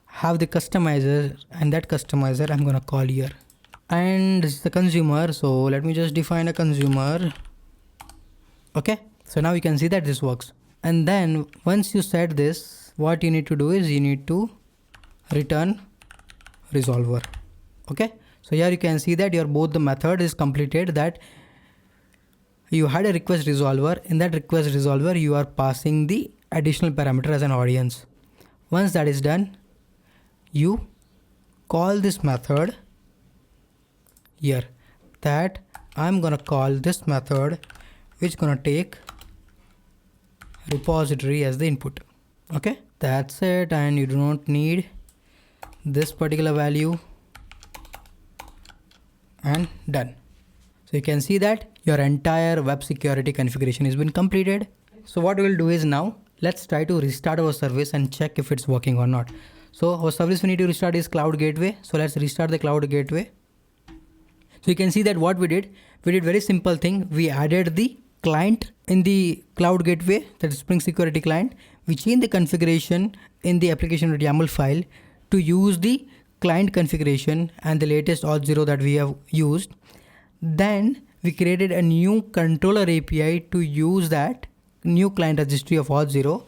have the customizer, and that customizer I'm gonna call here, and this is the consumer. So let me just define a consumer. Okay, so now you can see that this works. And then once you set this, what you need to do is you need to return resolver. Okay, so here you can see that your both the method is completed, that you had a request resolver. In that request resolver you are passing the additional parameter as an audience. Once that is done, you call this method here, that I'm gonna call this method which gonna take repository as the input. Okay, that's it, and you do not need this particular value, and done. So you can see that your entire web security configuration has been completed. So what we'll do is now let's try to restart our service and check if it's working or not. So our service we need to restart is cloud gateway. So let's restart the cloud gateway. So you can see that what we did very simple thing. We added the client in the cloud gateway, that is Spring Security client. We changed the configuration in the application.yaml file to use the client configuration and the latest Auth0 that we have used. Then we created a new controller API to use that new client registry of Auth0,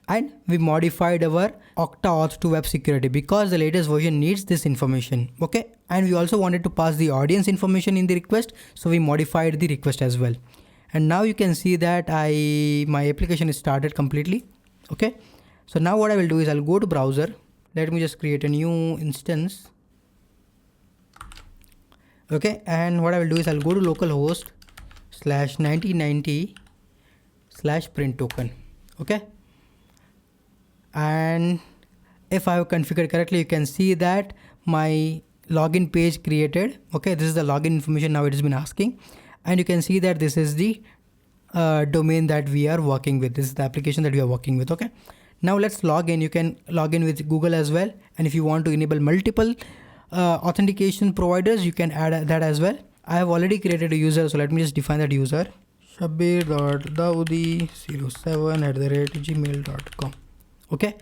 and we modified our Auth2 web security because the latest version needs this information. Okay, and we also wanted to pass the audience information in the request, so we modified the request as well. And now you can see that my application is started completely. Okay, so now what I will do is I'll go to browser. Let me just create a new instance. Okay, and what I will do is I'll go to localhost /9090/print token. Okay, and if I have configured correctly, you can see that my login page created. Okay, this is the login information now it has been asking, and you can see that this is the domain that we are working with. This is the application that we are working with. Okay, now let's log in. You can log in with Google as well, and if you want to enable multiple authentication providers, you can add that as well. I have already created a user, so let me just define that user. shabir.dawoodi07@gmail.com. Okay,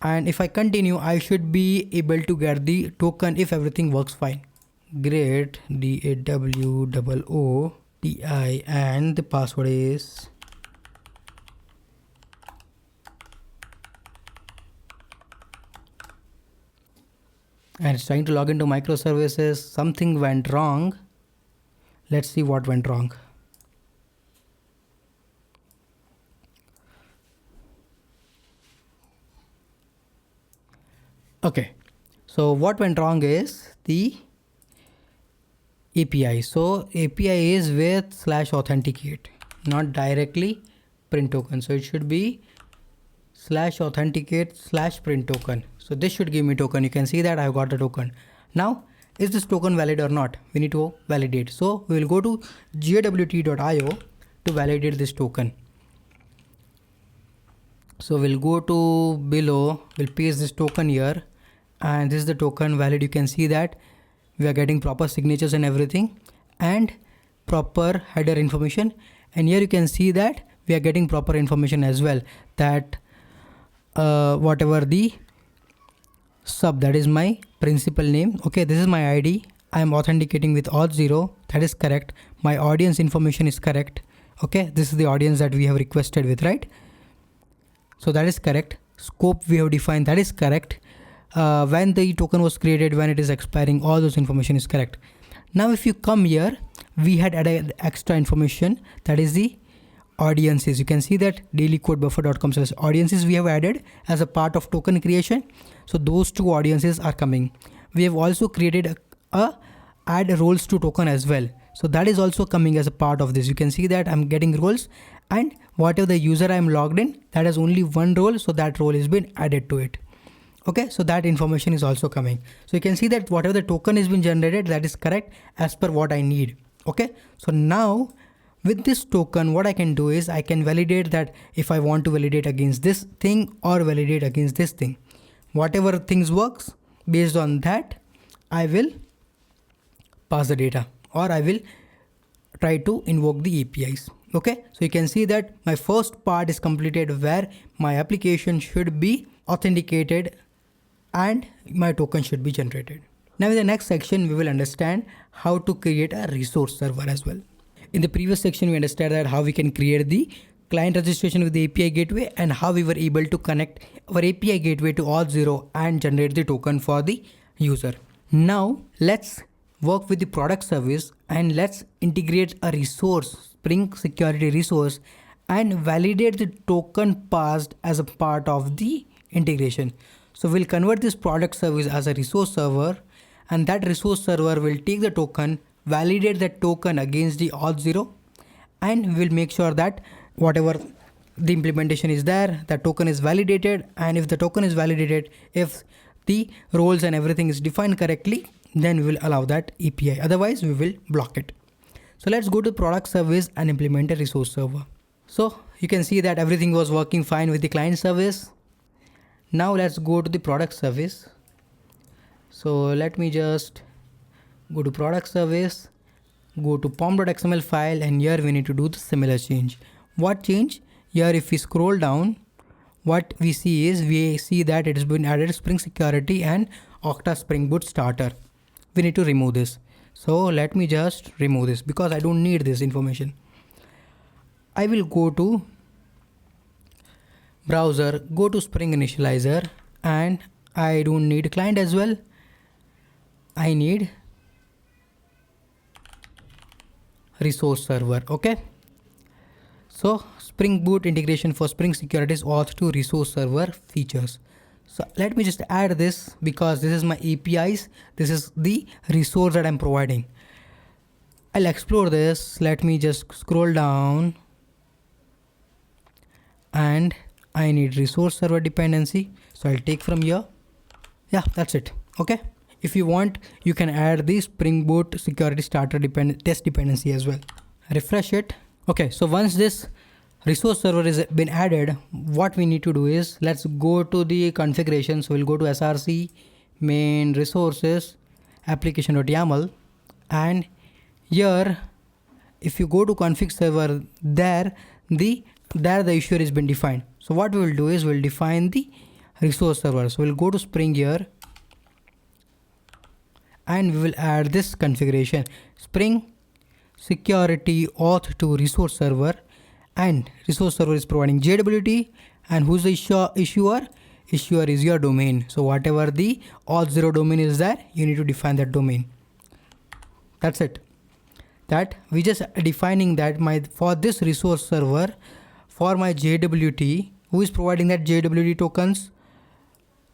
and if I continue, I should be able to get the token if everything works fine. Great, DAWOODI, and the password is and it's trying to log into microservices. Something went wrong. Let's see what went wrong. Okay, so what went wrong is the API. So API is with /authenticate, not directly print token. So it should be /authenticate/print token. So this should give me token. You can see that I've got the token. Now, is this token valid or not? We need to validate. So we will go to gwt.io to validate this token. So we'll go to below, we'll paste this token here, and this is the token valid. You can see that we are getting proper signatures and everything, and proper header information. And here you can see that we are getting proper information as well, that whatever the sub, that is my principal name. Okay, this is my ID. I am authenticating with Auth0. That is correct. My audience information is correct. Okay, this is the audience that we have requested with, right? So that is correct. Scope we have defined, that is correct. When the token was created, when it is expiring, all those information is correct. Now if you come here, we had added extra information, that is the audiences. You can see that dailycodebuffer.com/audiences we have added as a part of token creation. So those two audiences are coming. We have also created a add roles to token as well. So that is also coming as a part of this. You can see that I'm getting roles, and whatever the user I'm logged in, that has only one role. So that role has been added to it. Okay, so that information is also coming. So you can see that whatever the token has been generated, that is correct as per what I need. Okay, so now with this token, what I can do is I can validate that if I want to validate against this thing or validate against this thing. Whatever things works, based on that, I will pass the data, or I will try to invoke the APIs. Okay, so you can see that my first part is completed where my application should be authenticated and my token should be generated. Now in the next section, we will understand how to create a resource server as well. In the previous section, we understood that how we can create the client registration with the API gateway and how we were able to connect our API gateway to Auth0 and generate the token for the user. Now let's work with the product service and let's integrate a resource, Spring Security resource, and validate the token passed as a part of the integration. So we'll convert this product service as a resource server, and that resource server will take the token, validate that token against the Auth0, and we'll make sure that whatever the implementation is there, the token is validated. And if the token is validated, if the roles and everything is defined correctly, then we will allow that API. Otherwise, we will block it. So let's go to product service and implement a resource server. So you can see that everything was working fine with the client service. Now let's go to the product service. So let me just go to product service, go to pom.xml file, and here we need to do the similar change. What change? Here if we scroll down, what we see is we see that it has been added Spring Security and Okta Spring Boot Starter. We need to remove this. So let me just remove this because I don't need this information. I will go to browser, go to Spring Initializer, and I don't need client as well. I need resource server. Okay, so Spring Boot integration for Spring Security's Auth0 resource server features. So let me just add this because this is my APIs. This is the resource that I'm providing. I'll explore this. Let me just scroll down, and I need resource server dependency. So I'll take from here. Yeah, that's it. Okay. If you want, you can add the Spring Boot Security Starter test dependency as well. Refresh it. Okay, so once this resource server has been added, what we need to do is let's go to the configuration. So we'll go to src main resources application.yaml, and here if you go to config server, there the issuer has been defined. So what we will do is we'll define the resource server. So we'll go to Spring here, and we will add this configuration, Spring Security Auth0 resource server, and resource server is providing JWT, and who's the issuer? Issuer is your domain. So whatever the Auth0 domain is there, you need to define that domain. That's it. That we just defining that for this resource server, for my JWT, who is providing that JWT tokens?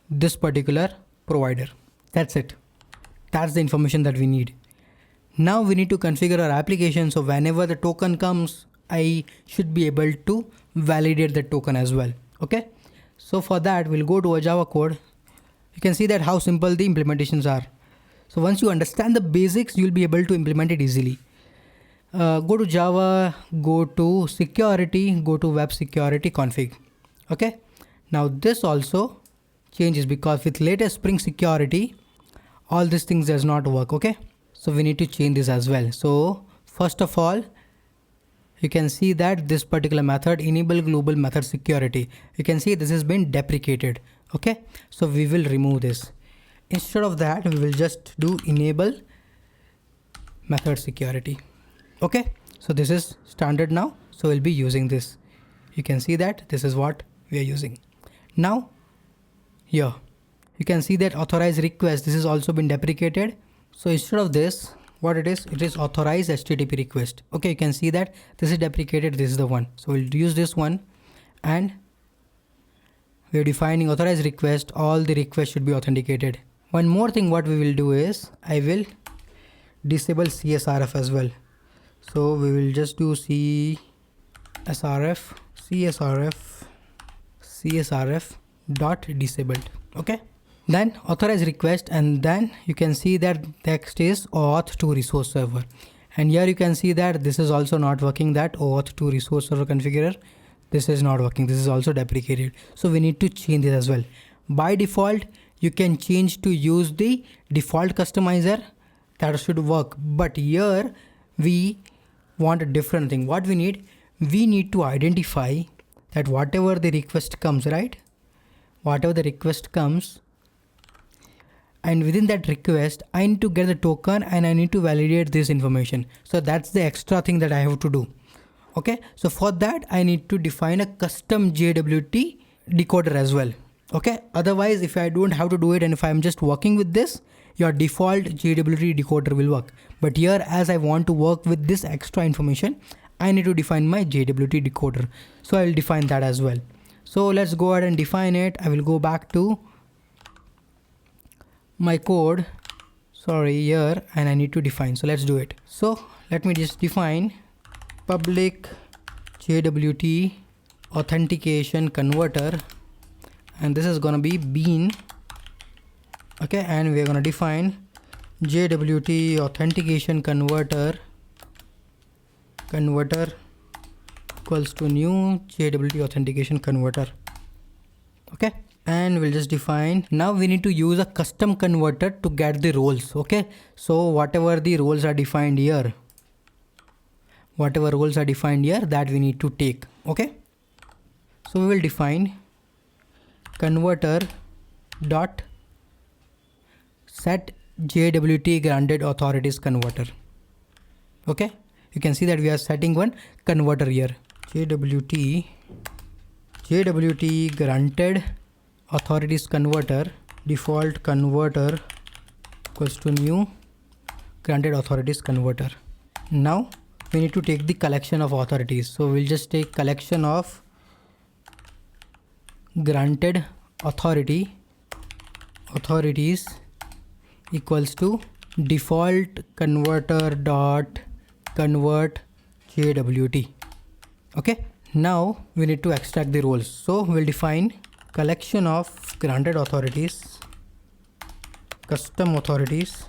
This particular provider. That's it. That's the information that we need. Now we need to configure our application, so whenever the token comes, I should be able to validate the token as well. Okay, so for that we'll go to a Java code. You can see that how simple the implementations are. So once you understand the basics, you'll be able to implement it easily. Go to Java, go to security, go to web security config. Okay, now this also changes because with latest Spring Security, all these things does not work. Okay, so we need to change this as well. So first of all, you can see that this particular method, enable global method security, you can see this has been deprecated. Okay, so we will remove this. Instead of that, we will just do enable method security. Okay, so this is standard now, so we'll be using this. You can see that this is what we are using. Now here you can see that authorize request, this has also been deprecated. So instead of this, what it is authorized HTTP request. Okay, you can see that this is deprecated, this is the one. So we'll use this one, and we're defining authorized request. All the requests should be authenticated. One more thing what we will do is I will disable CSRF as well. So we will just do CSRF dot disabled. Okay, then authorized request, and then you can see that text is Auth0 resource server, and here you can see that this is also not working, that Auth0 resource server configurer, this is not working, this is also deprecated. So we need to change this as well. By default you can change to use the default customizer, that should work, but here we want a different thing. What we need to identify that whatever the request comes, right, whatever the request comes, and within that request I need to get the token and I need to validate this information. So that's the extra thing that I have to do. Okay, so for that I need to define a custom JWT decoder as well. Okay, otherwise if I don't have to do it and if I'm just working with this, your default JWT decoder will work. But here, as I want to work with this extra information, I need to define my JWT decoder. So I will define that as well. So let's go ahead and define it. I will go back to my code, here, and I need to define. So let's do it. So let me just define public JWT authentication converter, and this is gonna be bean. Okay, and we're gonna define JWT authentication converter equals to new JWT authentication converter. Okay, and we'll just define, now we need to use a custom converter to get the roles. Okay, so whatever the roles are defined here, that we need to take. Okay, so we will define converter dot set JWT granted authorities converter. Okay, you can see that we are setting one converter here, JWT granted authorities converter, default converter equals to new granted authorities converter. Now we need to take the collection of authorities, so we'll just take collection of granted authorities equals to default converter dot convert JWT. Okay, now we need to extract the roles, so we'll define collection of granted authorities custom authorities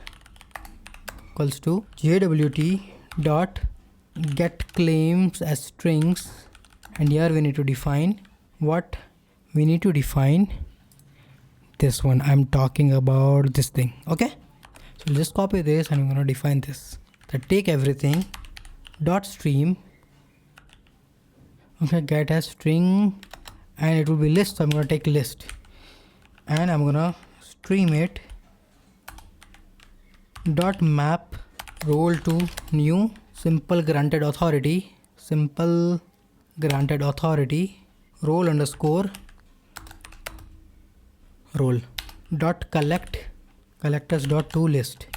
equals to JWT dot get claims as strings, and here we need to define what we need to define this one. I'm talking about this thing. Okay, so we'll just copy this and I'm going to define this. So take everything dot stream, okay, get a string, and it will be list. So I'm going to take list and I'm going to stream it dot map role to new simple granted authority role underscore role dot collectors dot to list.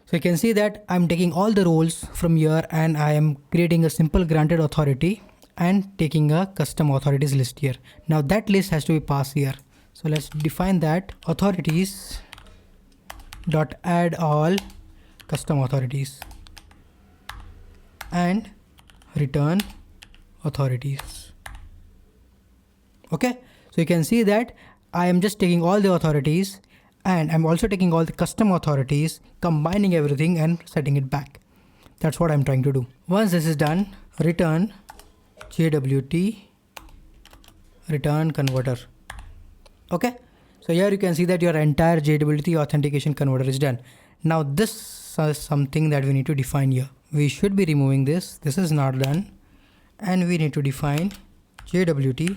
So you can see that I'm taking all the roles from here and I am creating a simple granted authority and taking a custom authorities list here. Now that list has to be passed here. So let's define that authorities dot add all custom authorities and return authorities. Okay, so you can see that I am just taking all the authorities and I'm also taking all the custom authorities, combining everything and setting it back. That's what I'm trying to do. Once this is done, return JWT return converter. Okay, so here you can see that your entire JWT authentication converter is done. Now this is something that we need to define here. We should be removing this. This is not done, and we need to define JWT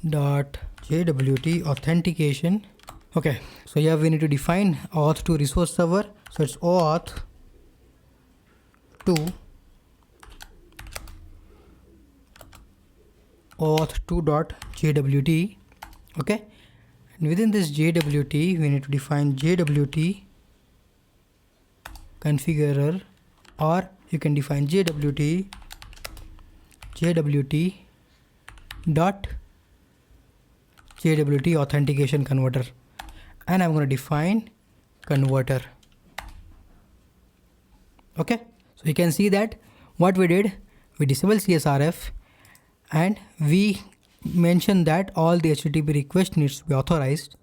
dot JWT authentication. Okay, so here we need to define Auth0 resource server. So it's Auth0 dot JWT. Okay, And within this JWT, we need to define JWT configurer, or you can define JWT dot JWT authentication converter, and I'm going to define converter. Okay, so you can see that what we did, we disabled CSRF and we mentioned that all the HTTP request needs to be authorized,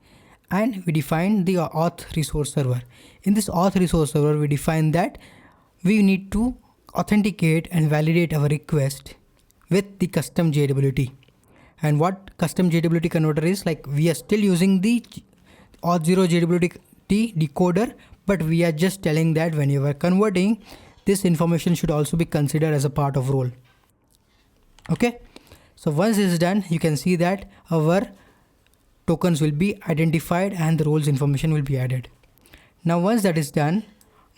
and we defined the auth resource server. In this auth resource server, we defined that we need to authenticate and validate our request with the custom JWT. And what custom JWT converter is, like, we are still using the Auth0 JWT decoder, but we are just telling that when you are converting, this information should also be considered as a part of role. Okay, so once this is done, you can see that our tokens will be identified and the roles information will be added. Now once that is done,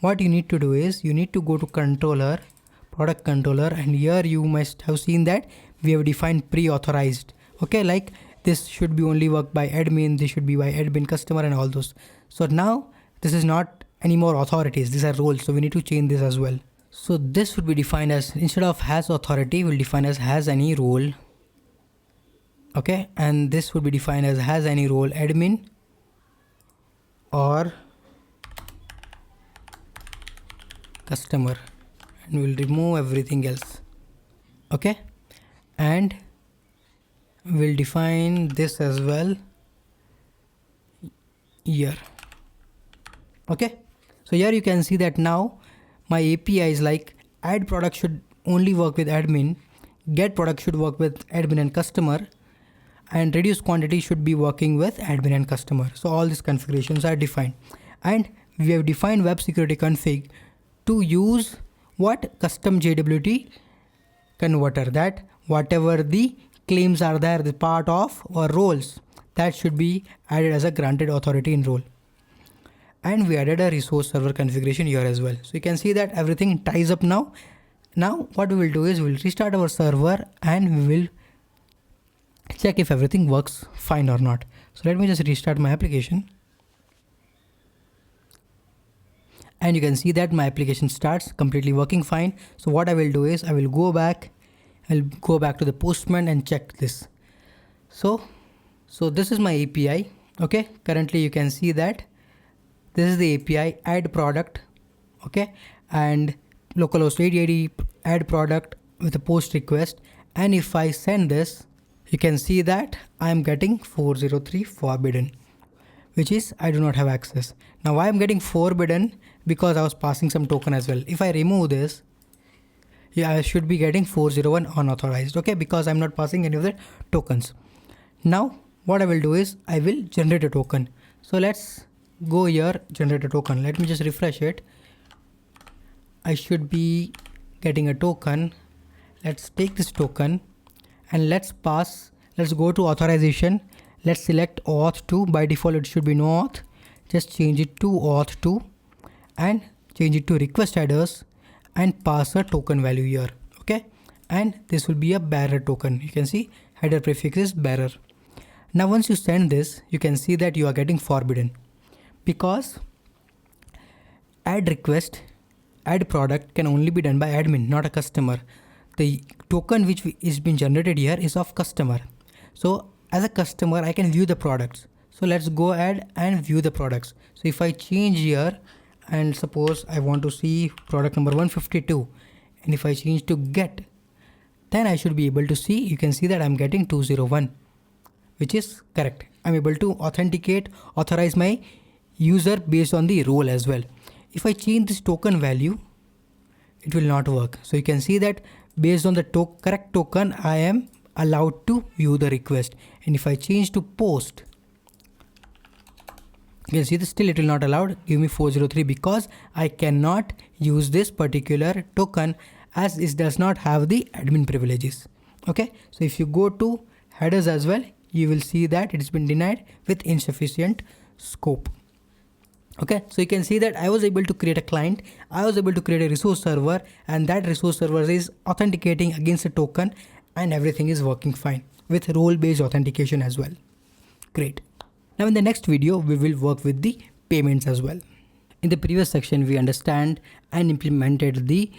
what you need to do is you need to go to controller, product controller, and here you must have seen that we have defined pre-authorized. Okay, like this should be only work by admin, this should be by admin, customer, and all those. So now this is not anymore authorities, these are roles, so we need to change this as well. So this would be defined as, instead of has authority, we'll define as has any role. Okay, and this would be defined as has any role admin or customer, and we'll remove everything else. Okay, and we'll define this as well here. Okay, so here you can see that now my API is like add product should only work with admin, get product should work with admin and customer, and reduce quantity should be working with admin and customer. So all these configurations are defined, and we have defined web security config to use what custom JWT converter, that whatever the claims are there, the part of or roles, that should be added as a granted authority in role. And we added a resource server configuration here as well. So you can see that everything ties up now. Now what we will do is we'll restart our server and we will check if everything works fine or not. So let me just restart my application. And you can see that my application starts completely working fine. So what I will do is I will go back to the Postman and check this. So this is my API. Okay, currently you can see that this is the API add product. Okay, and localhost 8080 add product with a post request, and if I send this, you can see that I am getting 403 forbidden, which is I do not have access. Now why I am getting forbidden? Because I was passing some token as well. If I remove this, yeah, I should be getting 401 unauthorized. Okay, because I'm not passing any of the tokens. Now what I will do is I will generate a token. So let's go here, generate a token. Let me just refresh it. I should be getting a token. Let's take this token and let's go to authorization. Let's select Auth2. By default it should be no auth. Just change it to Auth2 and change it to request headers and pass a token value here. Okay, and this will be a bearer token. You can see header prefix is bearer. Now once you send this, you can see that you are getting forbidden, because add request, add product can only be done by admin, not a customer. The token which is being generated here is of customer. So as a customer, I can view the products. So let's go ahead and view the products. So if I change here and suppose I want to see product number 152, and if I change to get, then I should be able to see, you can see that I'm getting 201, which is correct. I'm able to authorize my user based on the role as well. If I change this token value, it will not work. So you can see that based on the correct token, I am allowed to view the request. And if I change to post, you can see that still it will not allowed, give me 403, because I cannot use this particular token as it does not have the admin privileges. Okay, so if you go to headers as well, you will see that it's been denied with insufficient scope. Okay, so you can see that I was able to create a client, I was able to create a resource server, and that resource server is authenticating against a token, and everything is working fine with role-based authentication as well. Great. Now in the next video, we will work with the payments as well. In the previous section, we understand and implemented the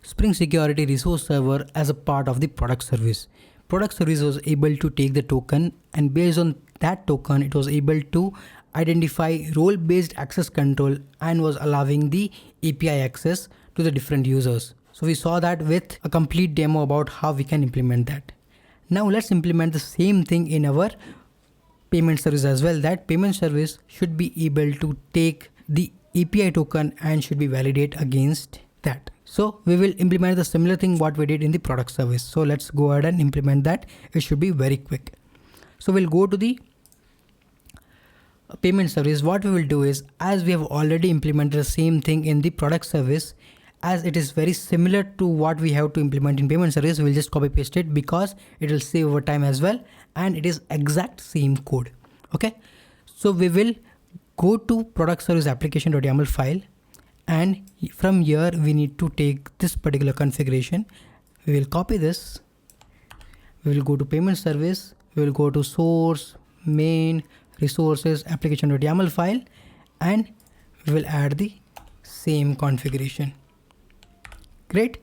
Spring Security Resource Server as a part of the product service. Product service was able to take the token, and based on that token, it was able to identify role-based access control and was allowing the API access to the different users. So we saw that with a complete demo about how we can implement that. Now let's implement the same thing in our payment service as well. That payment service should be able to take the API token and should be validate against that. So we will implement the similar thing what we did in the product service. So let's go ahead and implement that. It should be very quick. So we'll go to the payment service. What we will do is, as we have already implemented the same thing in the product service, as it is very similar to what we have to implement in payment service, we'll just copy paste it because it will save over time as well, and it is exact same code. Okay, so we will go to product service application.yaml file, and from here we need to take this particular configuration. We will copy this. We will go to payment service. We will go to source, main, resources, application.yaml file, and we will add the same configuration. Great.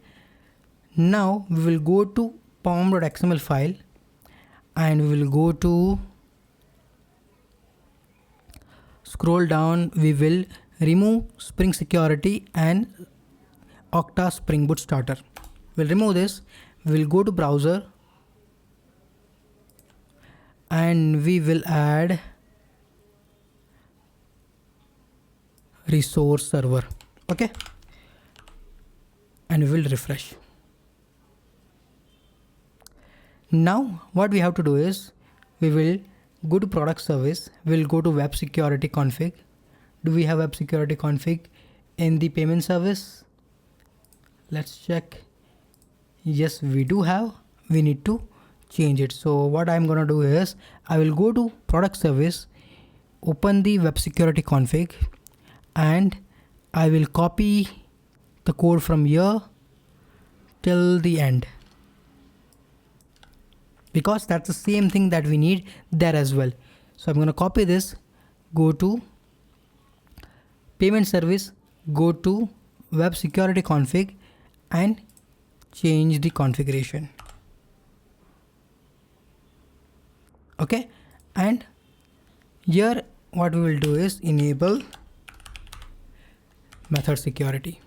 Now we will go to pom.xml file, and we will go to scroll down. We will remove Spring Security and Okta Spring Boot Starter. We'll remove this. We will go to browser, and we will add resource server. Okay, and we will refresh. Now what we have to do is, we will go to product service. We'll go to web security config. Do we have web security config in the payment service? Let's check. Yes, we do have. We need to change it. So what I'm gonna do is, I will go to product service, open the web security config, and I will copy the code from here till the end, because that's the same thing that we need there as well. So I'm going to copy this, go to payment service, go to web security config, and change the configuration. Okay, and here what we will do is enable method security,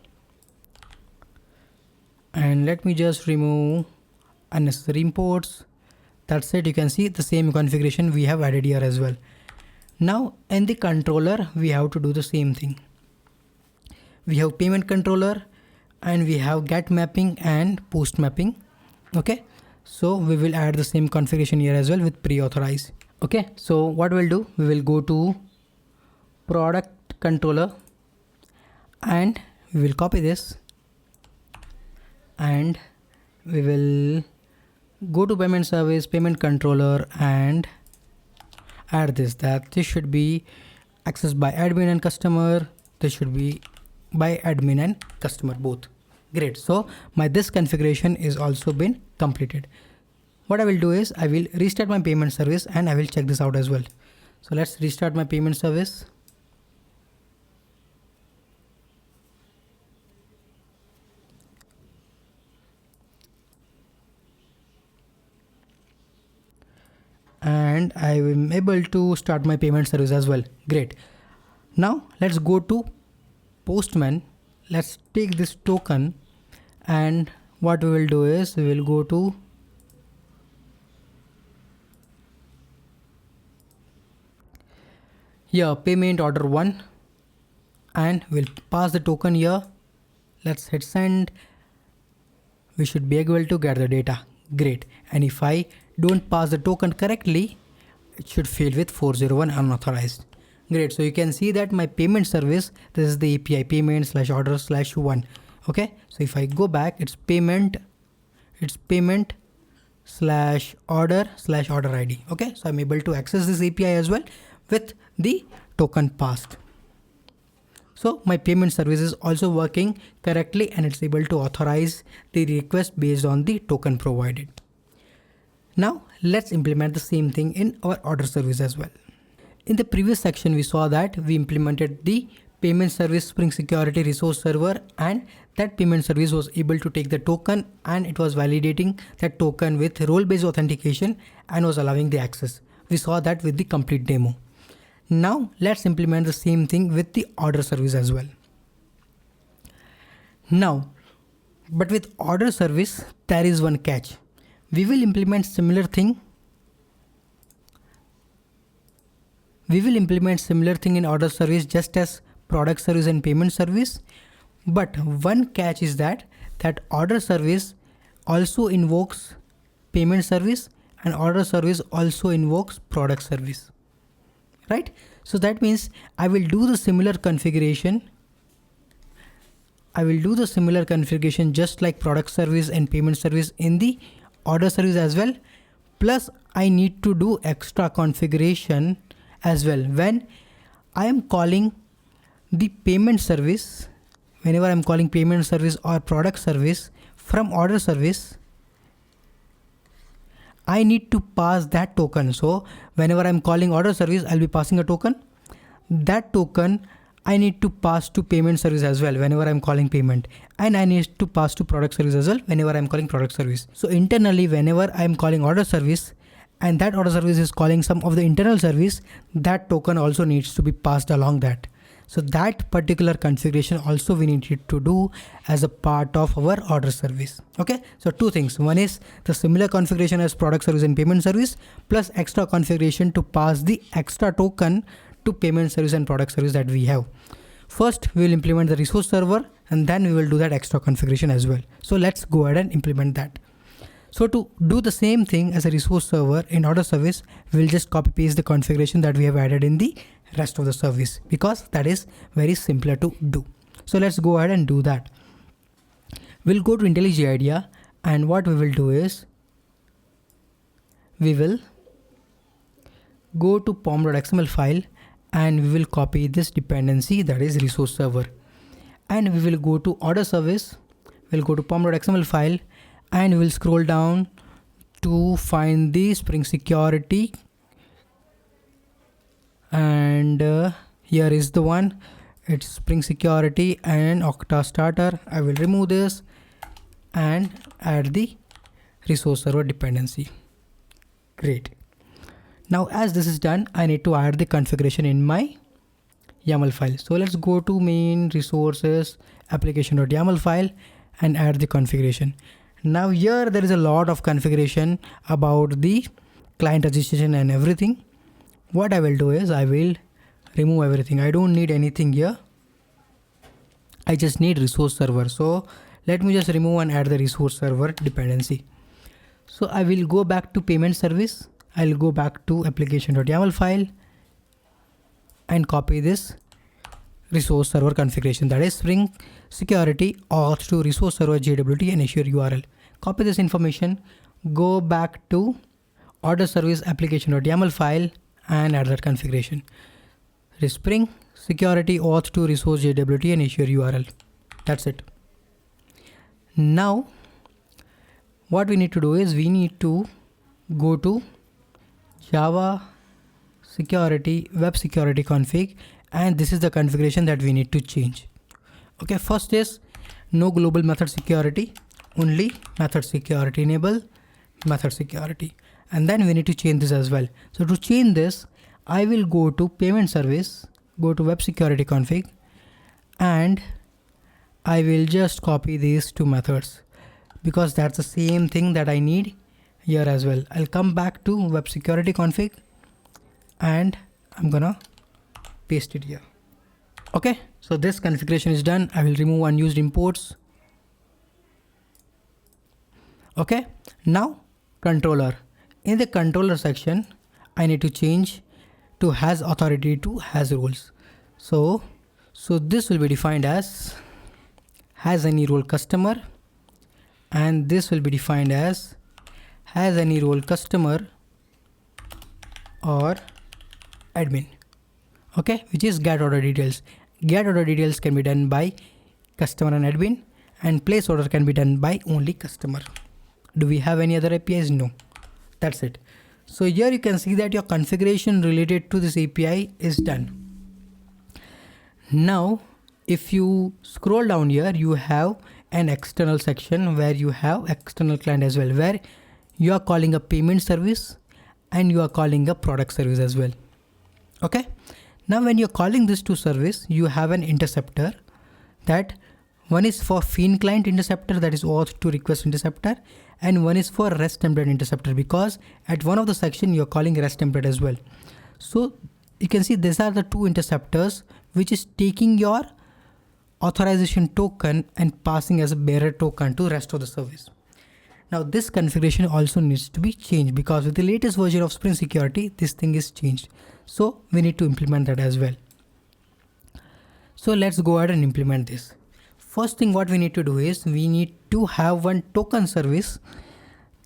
and let me just remove unnecessary imports. That's it. You can see the same configuration we have added here as well. Now in the controller, we have to do the same thing. We have payment controller, and we have get mapping and post mapping. Okay, so we will add the same configuration here as well with pre-authorize. Okay, so what we'll do, we will go to product controller, and we will copy this, and we will go to payment service, payment controller, and add this, that this should be accessed by admin and customer. This should be by admin and customer both. Great. So my this configuration is also been completed. What I will do is, I will restart my payment service, and I will check this out as well. So let's restart my payment service. And I am able to start my payment service as well. Great. Now let's go to Postman. Let's take this token, and what we will do is, we will go to here payment order 1, and we'll pass the token here. Let's hit send. We should be able to get the data. Great. And if I don't pass the token correctly, it should fail with 401 unauthorized. Great. So you can see that my payment service, this is the API payment/order/1. Okay. So if I go back, it's payment /order/order ID. Okay. So I'm able to access this API as well with the token passed. So my payment service is also working correctly, and it's able to authorize the request based on the token provided. Now let's implement the same thing in our order service as well. In the previous section, we saw that we implemented the payment service Spring Security resource server, and that payment service was able to take the token and it was validating that token with role-based authentication and was allowing the access. We saw that with the complete demo. Now let's implement the same thing with the order service as well. Now, but with order service, there is one catch. We will implement similar thing. We will implement similar thing in order service just as product service and payment service. But one catch is that order service also invokes payment service and order service also invokes product service. Right? So that means I will do the similar configuration. I will do the similar configuration just like product service and payment service in the order service as well. Plus I need to do extra configuration as well. When I am calling the payment service, whenever I am calling payment service or product service from order service, I need to pass that token. So whenever I'm calling order service, I'll be passing a token. That token I need to pass to payment service as well whenever I'm calling payment, and I need to pass to product service as well whenever I'm calling product service. So internally, whenever I'm calling order service and that order service is calling some of the internal service, that token also needs to be passed along that. So that particular configuration also we need to do as a part of our order service. Okay, so two things. One is the similar configuration as product service and payment service, plus extra configuration to pass the extra token to payment service and product service that we have. First, we will implement the resource server and then we will do that extra configuration as well. So let's go ahead and implement that. So to do the same thing as a resource server in order service, we'll just copy paste the configuration that we have added in the rest of the service, because that is very simpler to do. So let's go ahead and do that. We'll go to IntelliJ IDEA, and what we will do is we will go to pom.xml file and we will copy this dependency, that is resource server, and we will go to order service. We'll go to pom.xml file and we will scroll down to find the Spring Security, and here is the one. It's Spring Security and Okta starter. I will remove this and add the resource server dependency. Great. Now as this is done, I need to add the configuration in my YAML file. So let's go to main resources application.yaml file and add the configuration. Now here there is a lot of configuration about the client registration and everything. What I will do is I will remove everything. I don't need anything here. I just need resource server. So let me just remove and add the resource server dependency. So I will go back to payment service. I'll go back to application.yaml file and copy this resource server configuration, that is Spring Security Auth0 resource server JWT and Azure URL. Copy this information, go back to order service application.yaml file and add that configuration. It is Spring Security Auth0 resource JWT and Azure URL. That's it. Now what we need to do is we need to go to Java security web security config, and this is the configuration that we need to change. Okay, first is no global method security, only method security, enable method security, and then we need to change this as well. So to change this, I will go to payment service, go to web security config, and I will just copy these two methods because that's the same thing that I need here as well. I'll come back to web security config and I'm gonna paste it here. Okay, so this configuration is done. I will remove unused imports. Okay, now controller. In the controller section, I need to change to has authority to has roles. So this will be defined as has any role customer, and this will be defined as has any role customer or admin. Okay, which is get order details. Get order details can be done by customer and admin, and place order can be done by only customer. Do we have any other APIs? No. That's it. So here you can see that your configuration related to this API is done. Now, if you scroll down here, you have an external section where you have external client as well, where you are calling a payment service and you are calling a product service as well. Okay. Now, when you're calling this to service, you have an interceptor that one is for FIN client interceptor, that is Auth0 request interceptor, and one is for REST template interceptor, because at one of the section you're calling REST template as well. So you can see these are the two interceptors which is taking your authorization token and passing as a bearer token to rest of the service. Now this configuration also needs to be changed, because with the latest version of Spring Security, this thing is changed. So we need to implement that as well. So let's go ahead and implement this. First thing what we need to do is we need to have one token service.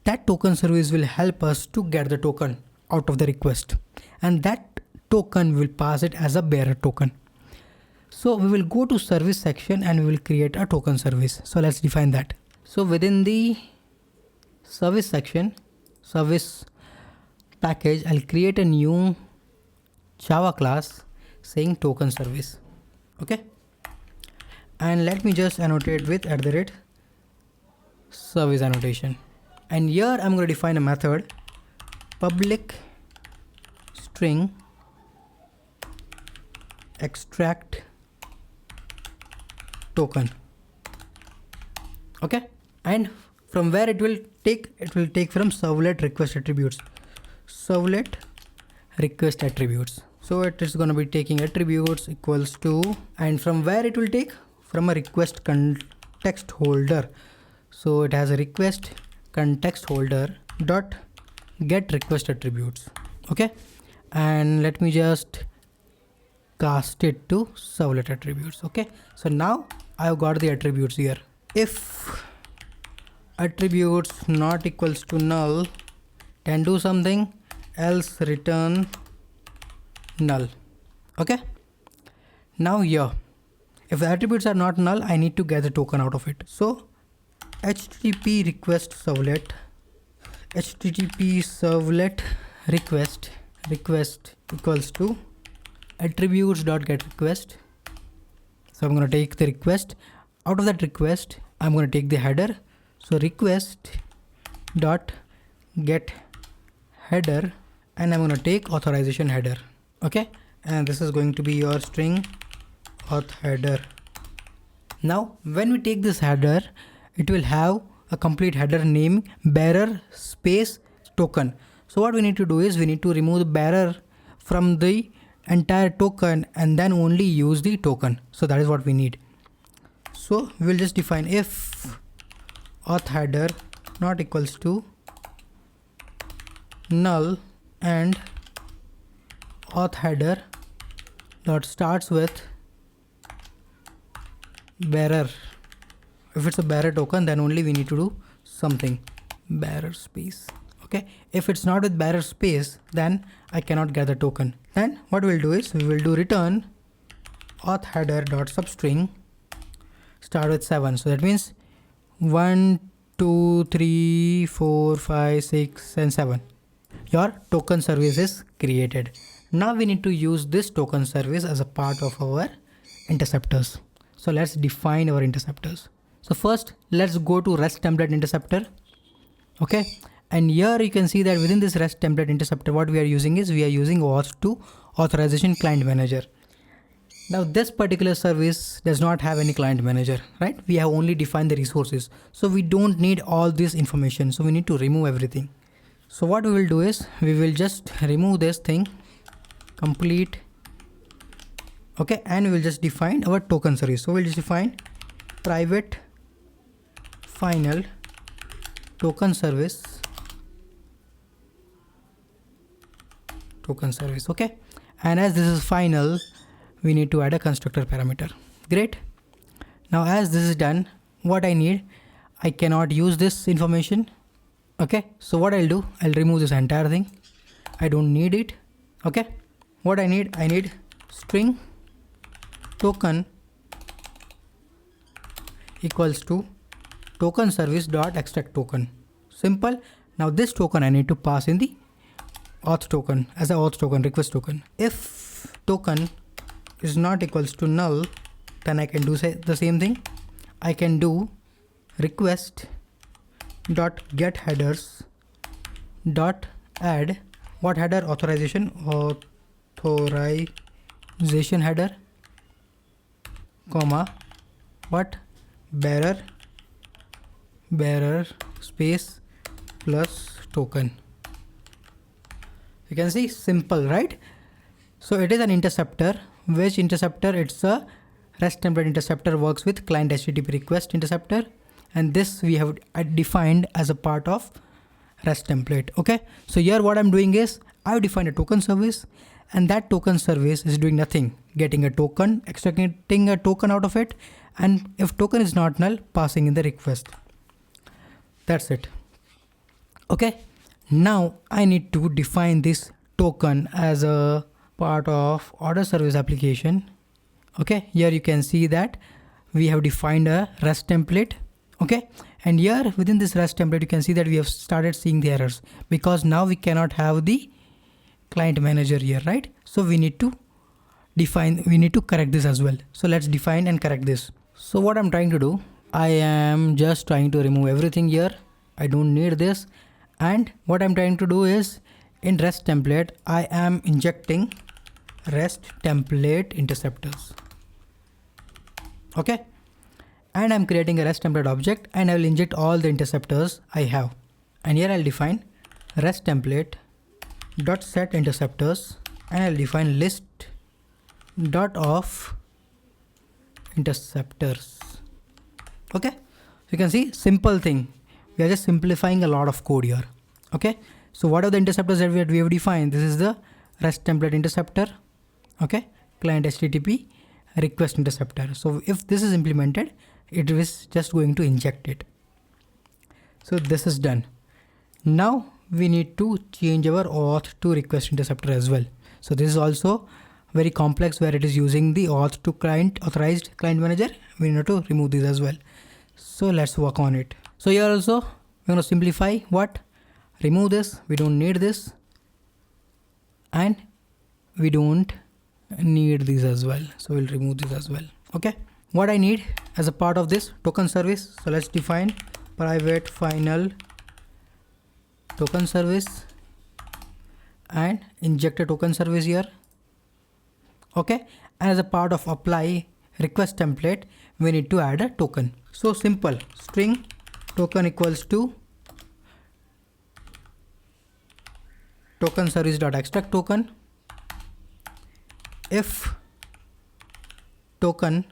That token service will help us to get the token out of the request, and that token will pass it as a bearer token. So we will go to service section and we will create a token service. So let's define that. So within the service section, service package, I'll create a new Java class saying token service. Okay. And let me just annotate with @service annotation. And here I'm going to define a method public string extract token. Okay. And from where it will take from servlet request attributes. Servlet request attributes. So it is going to be taking attributes equals to, and from where it will take? From a request context holder. So it has a request context holder dot get request attributes. Okay. And let me just cast it to servlet attributes. Okay. So now I've got the attributes here. If attributes not equals to null, then do something else, return null. Okay. Now here, if the attributes are not null, I need to get the token out of it. So HTTP request servlet request equals to attributes.get request. So I'm going to take the request. Out of that request, I'm going to take the header. So request dot get header, and I'm going to take authorization header. Okay. And this is going to be your string auth header. Now when we take this header, it will have a complete header name bearer space token. So what we need to do is we need to remove the bearer from the entire token and then only use the token. So that is what we need. So we will just define if auth header not equals to null and auth header dot starts with bearer. If it's a bearer token, then only we need to do something bearer space. Okay. If it's not with bearer space, then I cannot get the token. Then what we'll do is we will do return auth header dot substring start with 7. So that means 1, 2, 3, 4, 5, 6 and 7. Your token service is created. Now we need to use this token service as a part of our interceptors. So let's define our interceptors. So first let's go to REST template interceptor. Okay. And here you can see that within this REST template interceptor, what we are using is we are using Auth0 authorization client manager. Now this particular service does not have any client manager, right? We have only defined the resources. So we don't need all this information. So we need to remove everything. So what we will do is we will just remove this thing complete. Okay. And we will just define our token service. So we'll just define private final token service. Okay. And as this is final, we need to add a constructor parameter. Great. Now as this is done, what I need, I cannot use this information. Okay. So what I'll do, I'll remove this entire thing. I don't need it. Okay. What I need string token equals to token service dot extract token. Simple. Now this token I need to pass in the auth token as a auth token, request token. If token is not equals to null, then I can do the same thing. I can do request dot get headers dot add what header? Authorization header, comma what bearer space plus token. You can see, simple, right? So it is an interceptor. Which interceptor? It's a REST template interceptor, works with client HTTP request interceptor, and this we have defined as a part of REST template. Okay, so here what I'm doing is I've defined a token service, and that token service is doing nothing, getting a token, extracting a token out of it, and if token is not null, passing in the request. That's it. Okay, now I need to define this token as a part of order service application. Okay, here you can see that we have defined a REST template. Okay, and here within this REST template you can see that we have started seeing the errors, because now we cannot have the client manager here, right? So we need to correct this as well. So let's define and correct this. So what I'm trying to do, I am just trying to remove everything here. I don't need this. And what I'm trying to do is, in REST template, I am injecting REST template interceptors. Okay, and I'm creating a REST template object, and I will inject all the interceptors I have. And here I'll define REST template dot set interceptors, and I'll define list dot of interceptors. Okay, so you can see, simple thing. We are just simplifying a lot of code here. Okay, so what are the interceptors that we have defined? This is the REST template interceptor. Okay, client HTTP request interceptor. So if this is implemented, it is just going to inject it. So this is done. Now we need to change our auth to request interceptor as well. So this is also very complex, where it is using the auth to client authorized client manager. We need to remove this as well. So let's work on it. So here also we're going to simplify what? Remove this. We don't need this. And we don't need these as well. So we'll remove this as well. Okay. What I need as a part of this token service. So let's define private final token service and inject a token service here. Okay. And as a part of apply request template, we need to add a token. So simple, string token equals to token service dot extract token. If token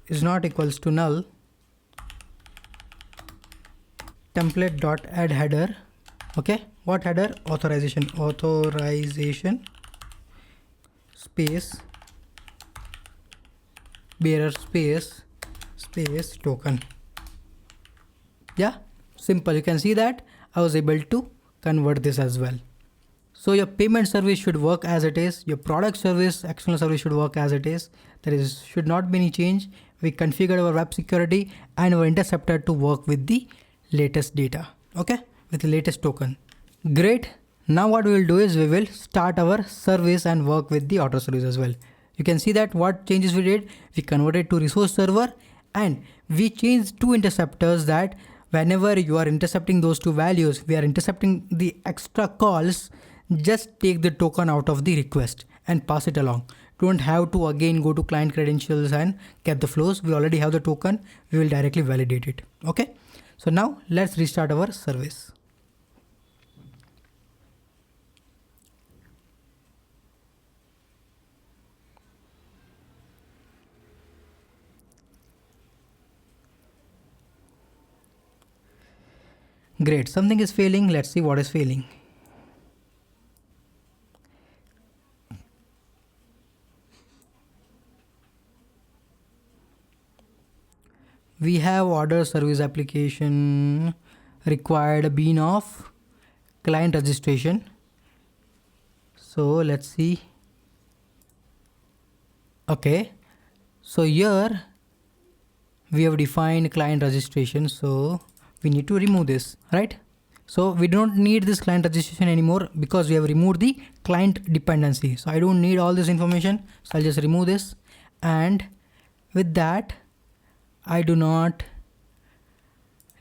is not equals to null, template dot add header. Okay, what header? Authorization space bearer space token. Yeah, simple. You can see that I was able to convert this as well. So your payment service should work as it is. Your product service, external service should work as it is. There should not be any change. We configured our web security and our interceptor to work with the latest data. Okay, with the latest token. Great. Now what we will do is we will start our service and work with the auto service as well. You can see that what changes we did. We converted to resource server, and we changed two interceptors that whenever you are intercepting those two values, we are intercepting the extra calls. Just take the token out of the request and pass it along. Don't have to again go to client credentials and get the flows. We already have the token. We will directly validate it. Okay. So now let's restart our service. Great. Something is failing. Let's see what is failing. We have order service application required a bean of client registration. So let's see. Okay. So here we have defined client registration. So we need to remove this, right? So we don't need this client registration anymore because we have removed the client dependency. So I don't need all this information. So I'll just remove this. And with that, I do not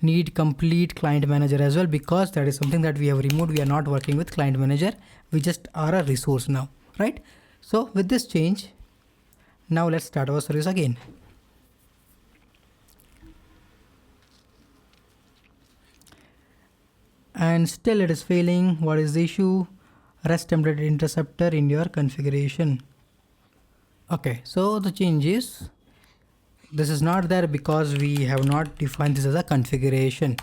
need complete client manager as well, because that is something that we have removed. We are not working with client manager. We just are a resource now, right? So with this change, now let's start our service again. And still it is failing. What is the issue? REST template interceptor in your configuration. Okay, so the change is, this is not there because we have not defined this as a configuration.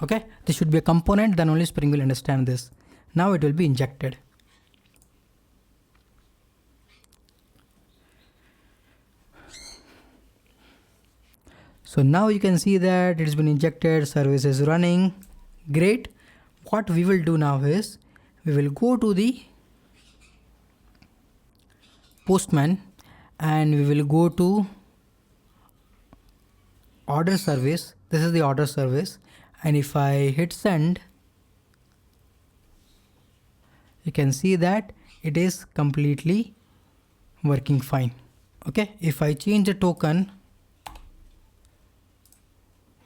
Okay, this should be a component, then only Spring will understand this. Now it will be injected. So now you can see that it has been injected, service is running. Great. What we will do now is, we will go to the Postman and we will go to order service. This is the order service, and if I hit send, you can see that it is completely working fine. Okay, if I change the token,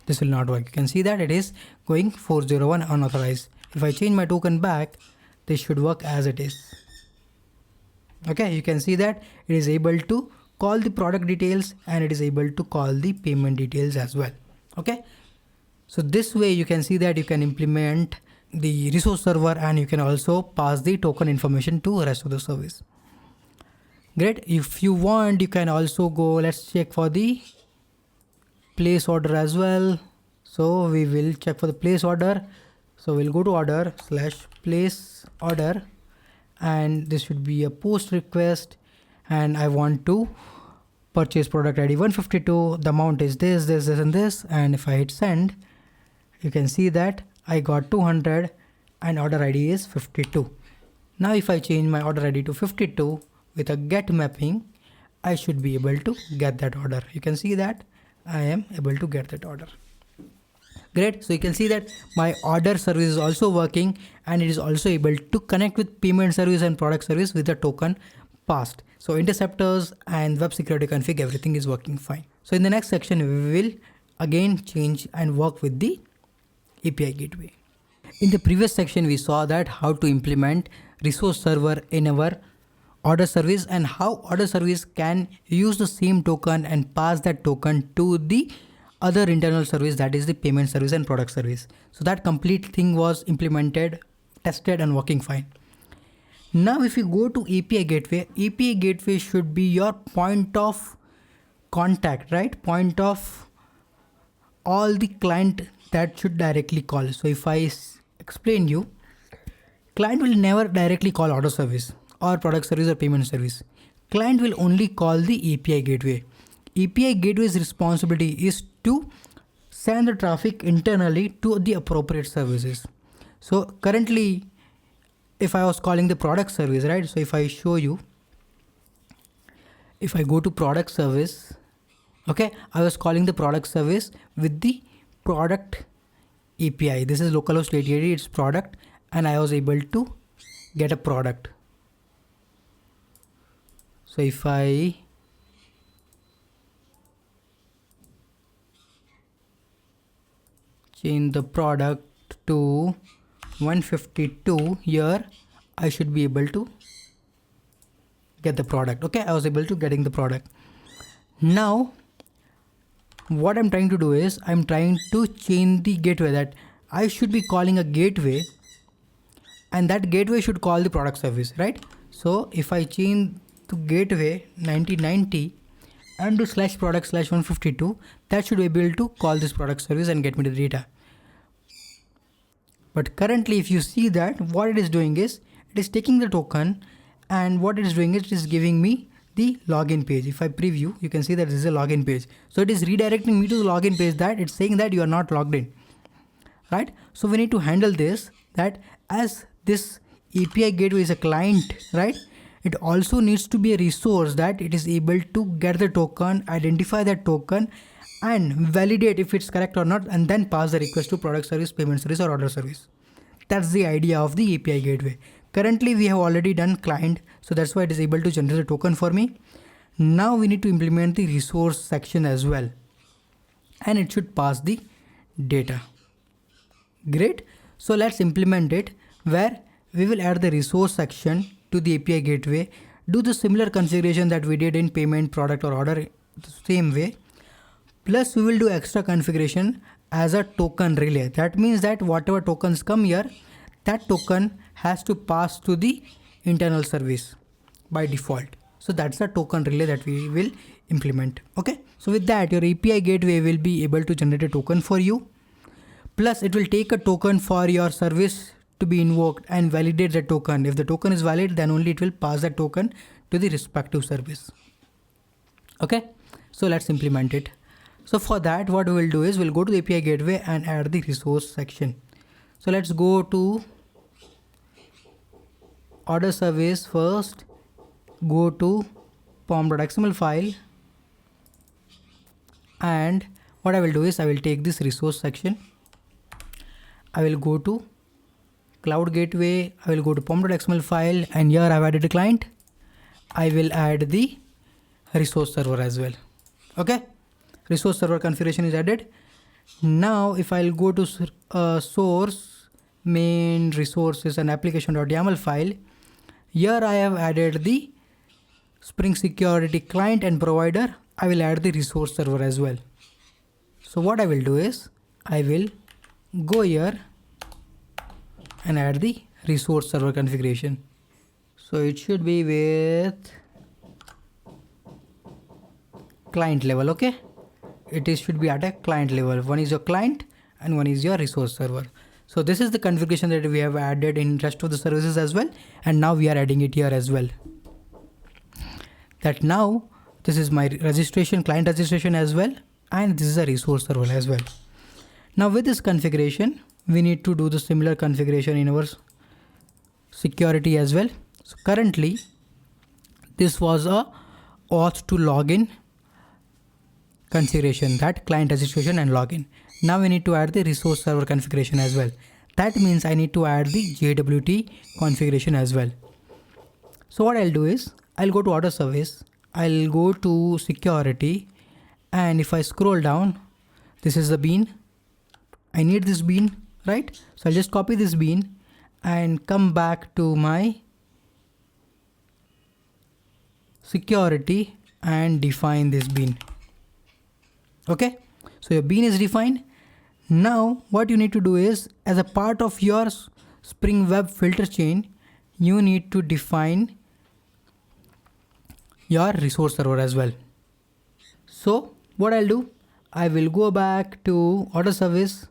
this will not work. You can see that it is going 401 unauthorized. If I change my token back, this should work as it is. Okay, you can see that it is able to call the product details and it is able to call the payment details as well. Okay, so this way you can see that you can implement the resource server and you can also pass the token information to the rest of the service. Great. If you want, you can also go, let's check for the place order as well. So we will check for the place order. So we'll go to order / place order, and this should be a post request, and I want to purchase product ID 152. The amount is this, this, this, and this. And if I hit send, you can see that I got 200 and order ID is 52. Now if I change my order ID to 52 with a get mapping, I should be able to get that order. You can see that I am able to get that order. Great. So you can see that my order service is also working and it is also able to connect with payment service and product service with the token passed. So interceptors and web security config, everything is working fine. So in the next section, we will again change and work with the API gateway. In the previous section, we saw that how to implement resource server in our order service and how order service can use the same token and pass that token to the other internal service, that is the payment service and product service. So that complete thing was implemented, tested and working fine. Now if you go to API gateway should be your point of contact, right? Point of all the client that should directly call. So if I explain you, client will never directly call order service or product service or payment service. Client will only call the API gateway. API gateway's responsibility is to send the traffic internally to the appropriate services. So currently, if I was calling the product service, right? So if I show you, if I go to product service, okay, I was calling the product service with the product API. This is localhost 8080, it's product, and I was able to get a product. So if I change the product to 152 here, I should be able to get the product. Okay, I was able to getting the product. Now what I'm trying to do is I'm trying to change the gateway, that I should be calling a gateway and that gateway should call the product service, right? So if I change to gateway 9090 and do /product /152, that should be able to call this product service and get me the data. But currently if you see that, what it is doing is it is taking the token and what it is doing is it is giving me the login page. If I preview, you can see that this is a login page. So it is redirecting me to the login page, that it's saying that you are not logged in, right? So we need to handle this, that as this API gateway is a client, right? It also needs to be a resource that it is able to get the token, identify that token and validate if it's correct or not, and then pass the request to product service, payment service or order service. That's the idea of the API gateway. Currently we have already done client, so that's why it is able to generate a token for me. Now we need to implement the resource section as well, and it should pass the data. Great. So let's implement it, where we will add the resource section to the API gateway, do the similar configuration that we did in payment, product or order the same way. Plus we will do extra configuration as a token relay. That means that whatever tokens come here, that token has to pass to the internal service by default. So that's the token relay that we will implement. Okay. So with that, your API gateway will be able to generate a token for you. Plus it will take a token for your service to be invoked and validate the token. If the token is valid, then only it will pass that token to the respective service. Okay. So let's implement it. So for that, what we will do is we'll go to the API gateway and add the resource section. So let's go to order service first, go to pom.xml file, and what I will do is I will take this resource section. I will go to cloud gateway, I will go to pom.xml file, and here I have added a client. I will add the resource server as well. Okay. Resource server configuration is added. Now if I'll go to source main resources and application.yaml file, here I have added the Spring Security client and provider. I will add the resource server as well. So what I will do is I will go here and add the resource server configuration. So it should be with client level. Okay. Should be at a client level. One is your client and one is your resource server. So this is the configuration that we have added in rest of the services as well. And now we are adding it here as well. That now this is my registration, client registration as well. And this is a resource server as well. Now with this configuration, we need to do the similar configuration in our security as well. So currently this was a Auth0 login configuration, that client registration and login. Now we need to add the resource server configuration as well. That means I need to add the JWT configuration as well. So what I'll do is I'll go to order service, I'll go to security, and if I scroll down, this is the bean. I need this bean, right? So I'll just copy this bean and come back to my security and define this bean. Okay, so your bean is defined. Now what you need to do is, as a part of your Spring Web filter chain, you need to define your resource server as well. So what I'll do, I will go back to order service,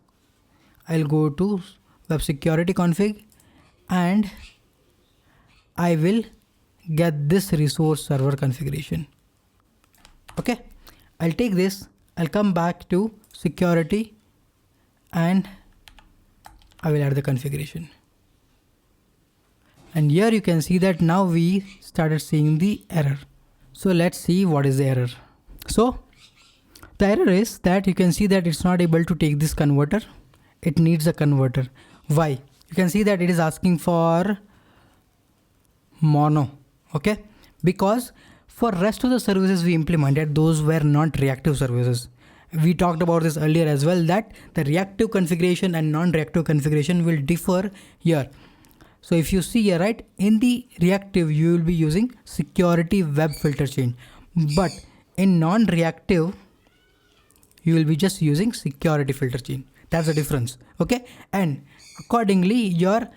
I'll go to web security config, and I will get this resource server configuration. Okay, I'll take this, I'll come back to security, and I will add the configuration. And here you can see that now we started seeing the error. So let's see what is the error. So the error is that you can see that it's not able to take this converter. It needs a converter. Why? You can see that it is asking for mono. Okay, because for rest of the services we implemented, those were not reactive services. We talked about this earlier as well, that the reactive configuration and non-reactive configuration will differ here. So if you see here, right, in the reactive you will be using security web filter chain, but in non-reactive you will be just using security filter chain. That's the difference. Okay, and accordingly your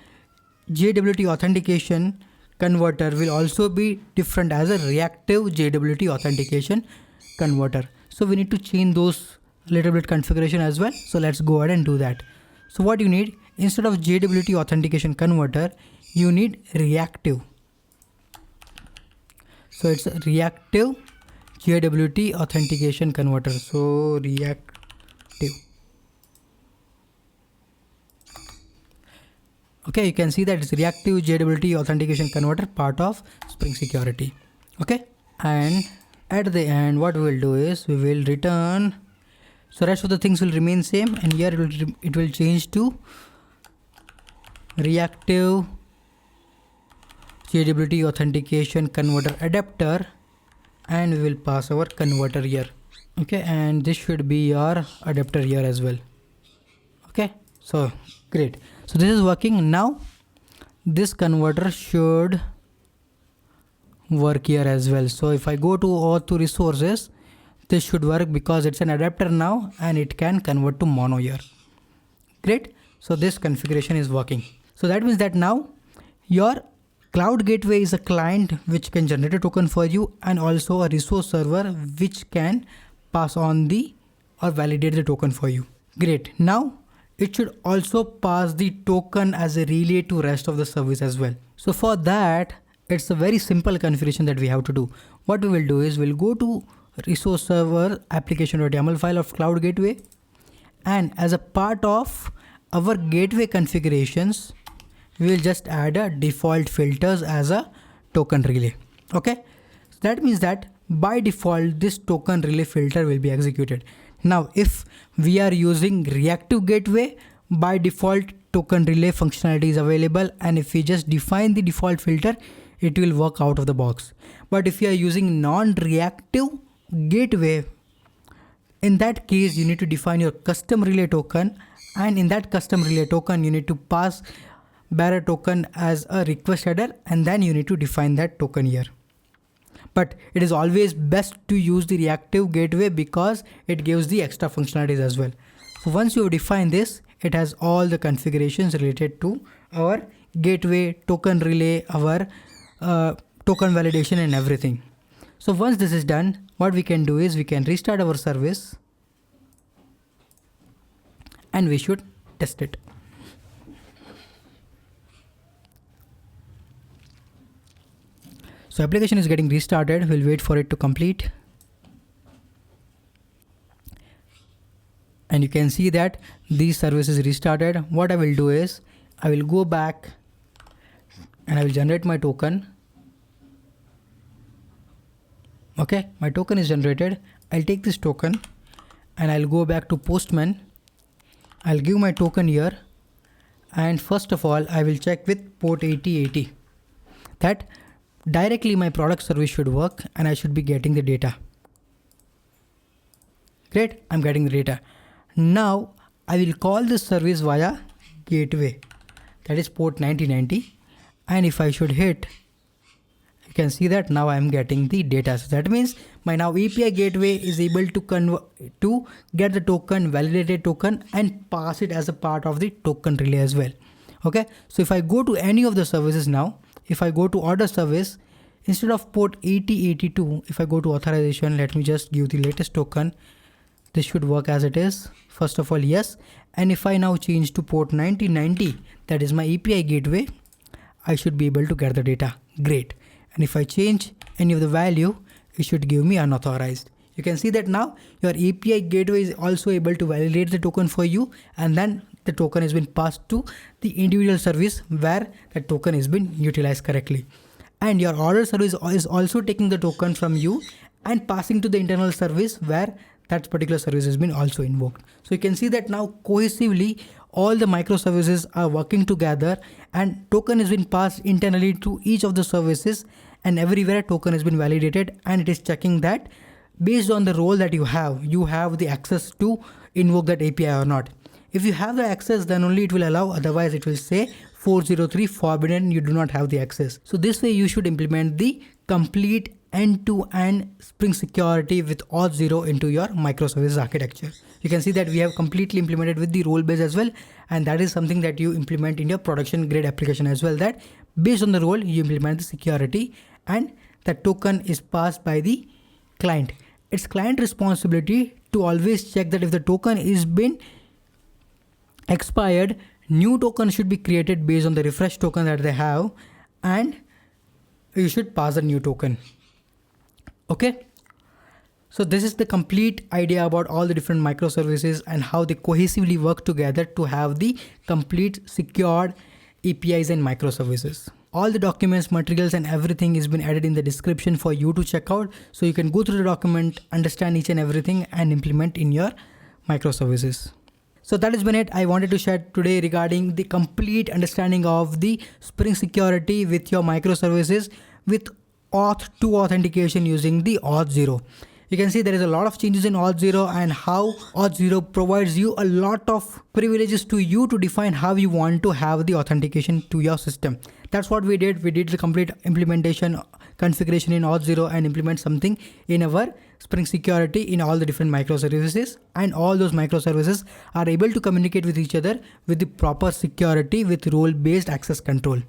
JWT authentication converter will also be different as a reactive JWT authentication converter. So we need to change those little bit configuration as well. So let's go ahead and do that. So what you need, instead of JWT authentication converter, you need reactive. So it's a reactive JWT authentication converter. So reactive. Okay, you can see that it's reactive JWT authentication converter, part of Spring Security. Okay, and at the end what we will do is we will return, so rest of the things will remain same, and here it will change to reactive scalability authentication converter adapter, and we will pass our converter here. Okay, and this should be your adapter here as well. Okay, so great. So this is working now. This converter should work here as well. So if I go to Auth0 resources, this should work because it's an adapter now and it can convert to mono here. Great. So this configuration is working. So that means that now your cloud gateway is a client which can generate a token for you, and also a resource server which can pass on the or validate the token for you. Great. Now it should also pass the token as a relay to rest of the service as well. So for that, it's a very simple configuration that we have to do. What we will do is we'll go to resource server application.yaml file of cloud gateway, and as a part of our gateway configurations, we will just add a default filters as a token relay. Okay, so that means that by default this token relay filter will be executed. Now if we are using reactive gateway, by default token relay functionality is available, and if we just define the default filter, it will work out of the box. But if you are using non-reactive gateway, in that case you need to define your custom relay token, and in that custom relay token you need to pass bearer token as a request header, and then you need to define that token here. But it is always best to use the reactive gateway because it gives the extra functionalities as well. So once you define this, it has all the configurations related to our gateway, token relay, our token validation and everything. So once this is done, what we can do is we can restart our service and we should test it. So application is getting restarted. We'll wait for it to complete. And you can see that these services restarted. What I will do is I will go back and I will generate my token. Okay, my token is generated. I'll take this token and I'll go back to Postman. I'll give my token here. And first of all, I will check with port 8080 that directly my product service should work and I should be getting the data. Great, I'm getting the data. Now I will call this service via gateway, that is port 9090, and if I should hit, you can see that now I am getting the data. So that means my now API gateway is able to get the token, validated token, and pass it as a part of the token relay as well. Okay, so if I go to any of the services now, if I go to order service, instead of port 8082, if I go to authorization, let me just give the latest token. This should work as it is. First of all, yes. And if I now change to port 9090, that is my API gateway, I should be able to get the data. Great. And if I change any of the value, it should give me unauthorized. You can see that now your API gateway is also able to validate the token for you, and then the token has been passed to the individual service where the token has been utilized correctly. And your order service is also taking the token from you and passing to the internal service where that particular service has been also invoked. So you can see that now cohesively all the microservices are working together, and token has been passed internally to each of the services, and everywhere token has been validated, and it is checking that based on the role that you have the access to invoke that API or not. If you have the access, then only it will allow, otherwise it will say 403 forbidden, you do not have the access. So this way you should implement the complete end-to-end Spring security with Auth0 into your microservices architecture. You can see that we have completely implemented with the role base as well, and that is something that you implement in your production grade application as well, that based on the role you implement the security, and the token is passed by the client. It's client responsibility to always check that if the token is been expired, new token should be created based on the refresh token that they have, and you should pass a new token. Okay, so this is the complete idea about all the different microservices and how they cohesively work together to have the complete secured APIs and microservices. All the documents, materials and everything has been added in the description for you to check out, so you can go through the document, understand each and everything and implement in your microservices. So that has been it. I wanted to share today regarding the complete understanding of the Spring security with your microservices with Auth0 authentication using the Auth0. You can see there is a lot of changes in Auth0 and how Auth0 provides you a lot of privileges to you to define how you want to have the authentication to your system. That's what we did. We did the complete implementation configuration in Auth0 and implement something in our Spring security in all the different microservices, and all those microservices are able to communicate with each other with the proper security with role-based access control.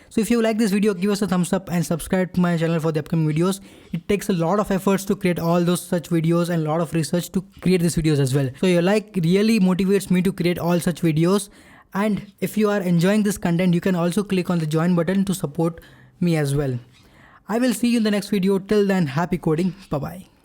So if you like this video, give us a thumbs up and subscribe to my channel for the upcoming videos. It takes a lot of efforts to create all those such videos and a lot of research to create these videos as well. So your like really motivates me to create all such videos. And if you are enjoying this content, you can also click on the join button to support me as well. I will see you in the next video. Till then, happy coding. Bye bye.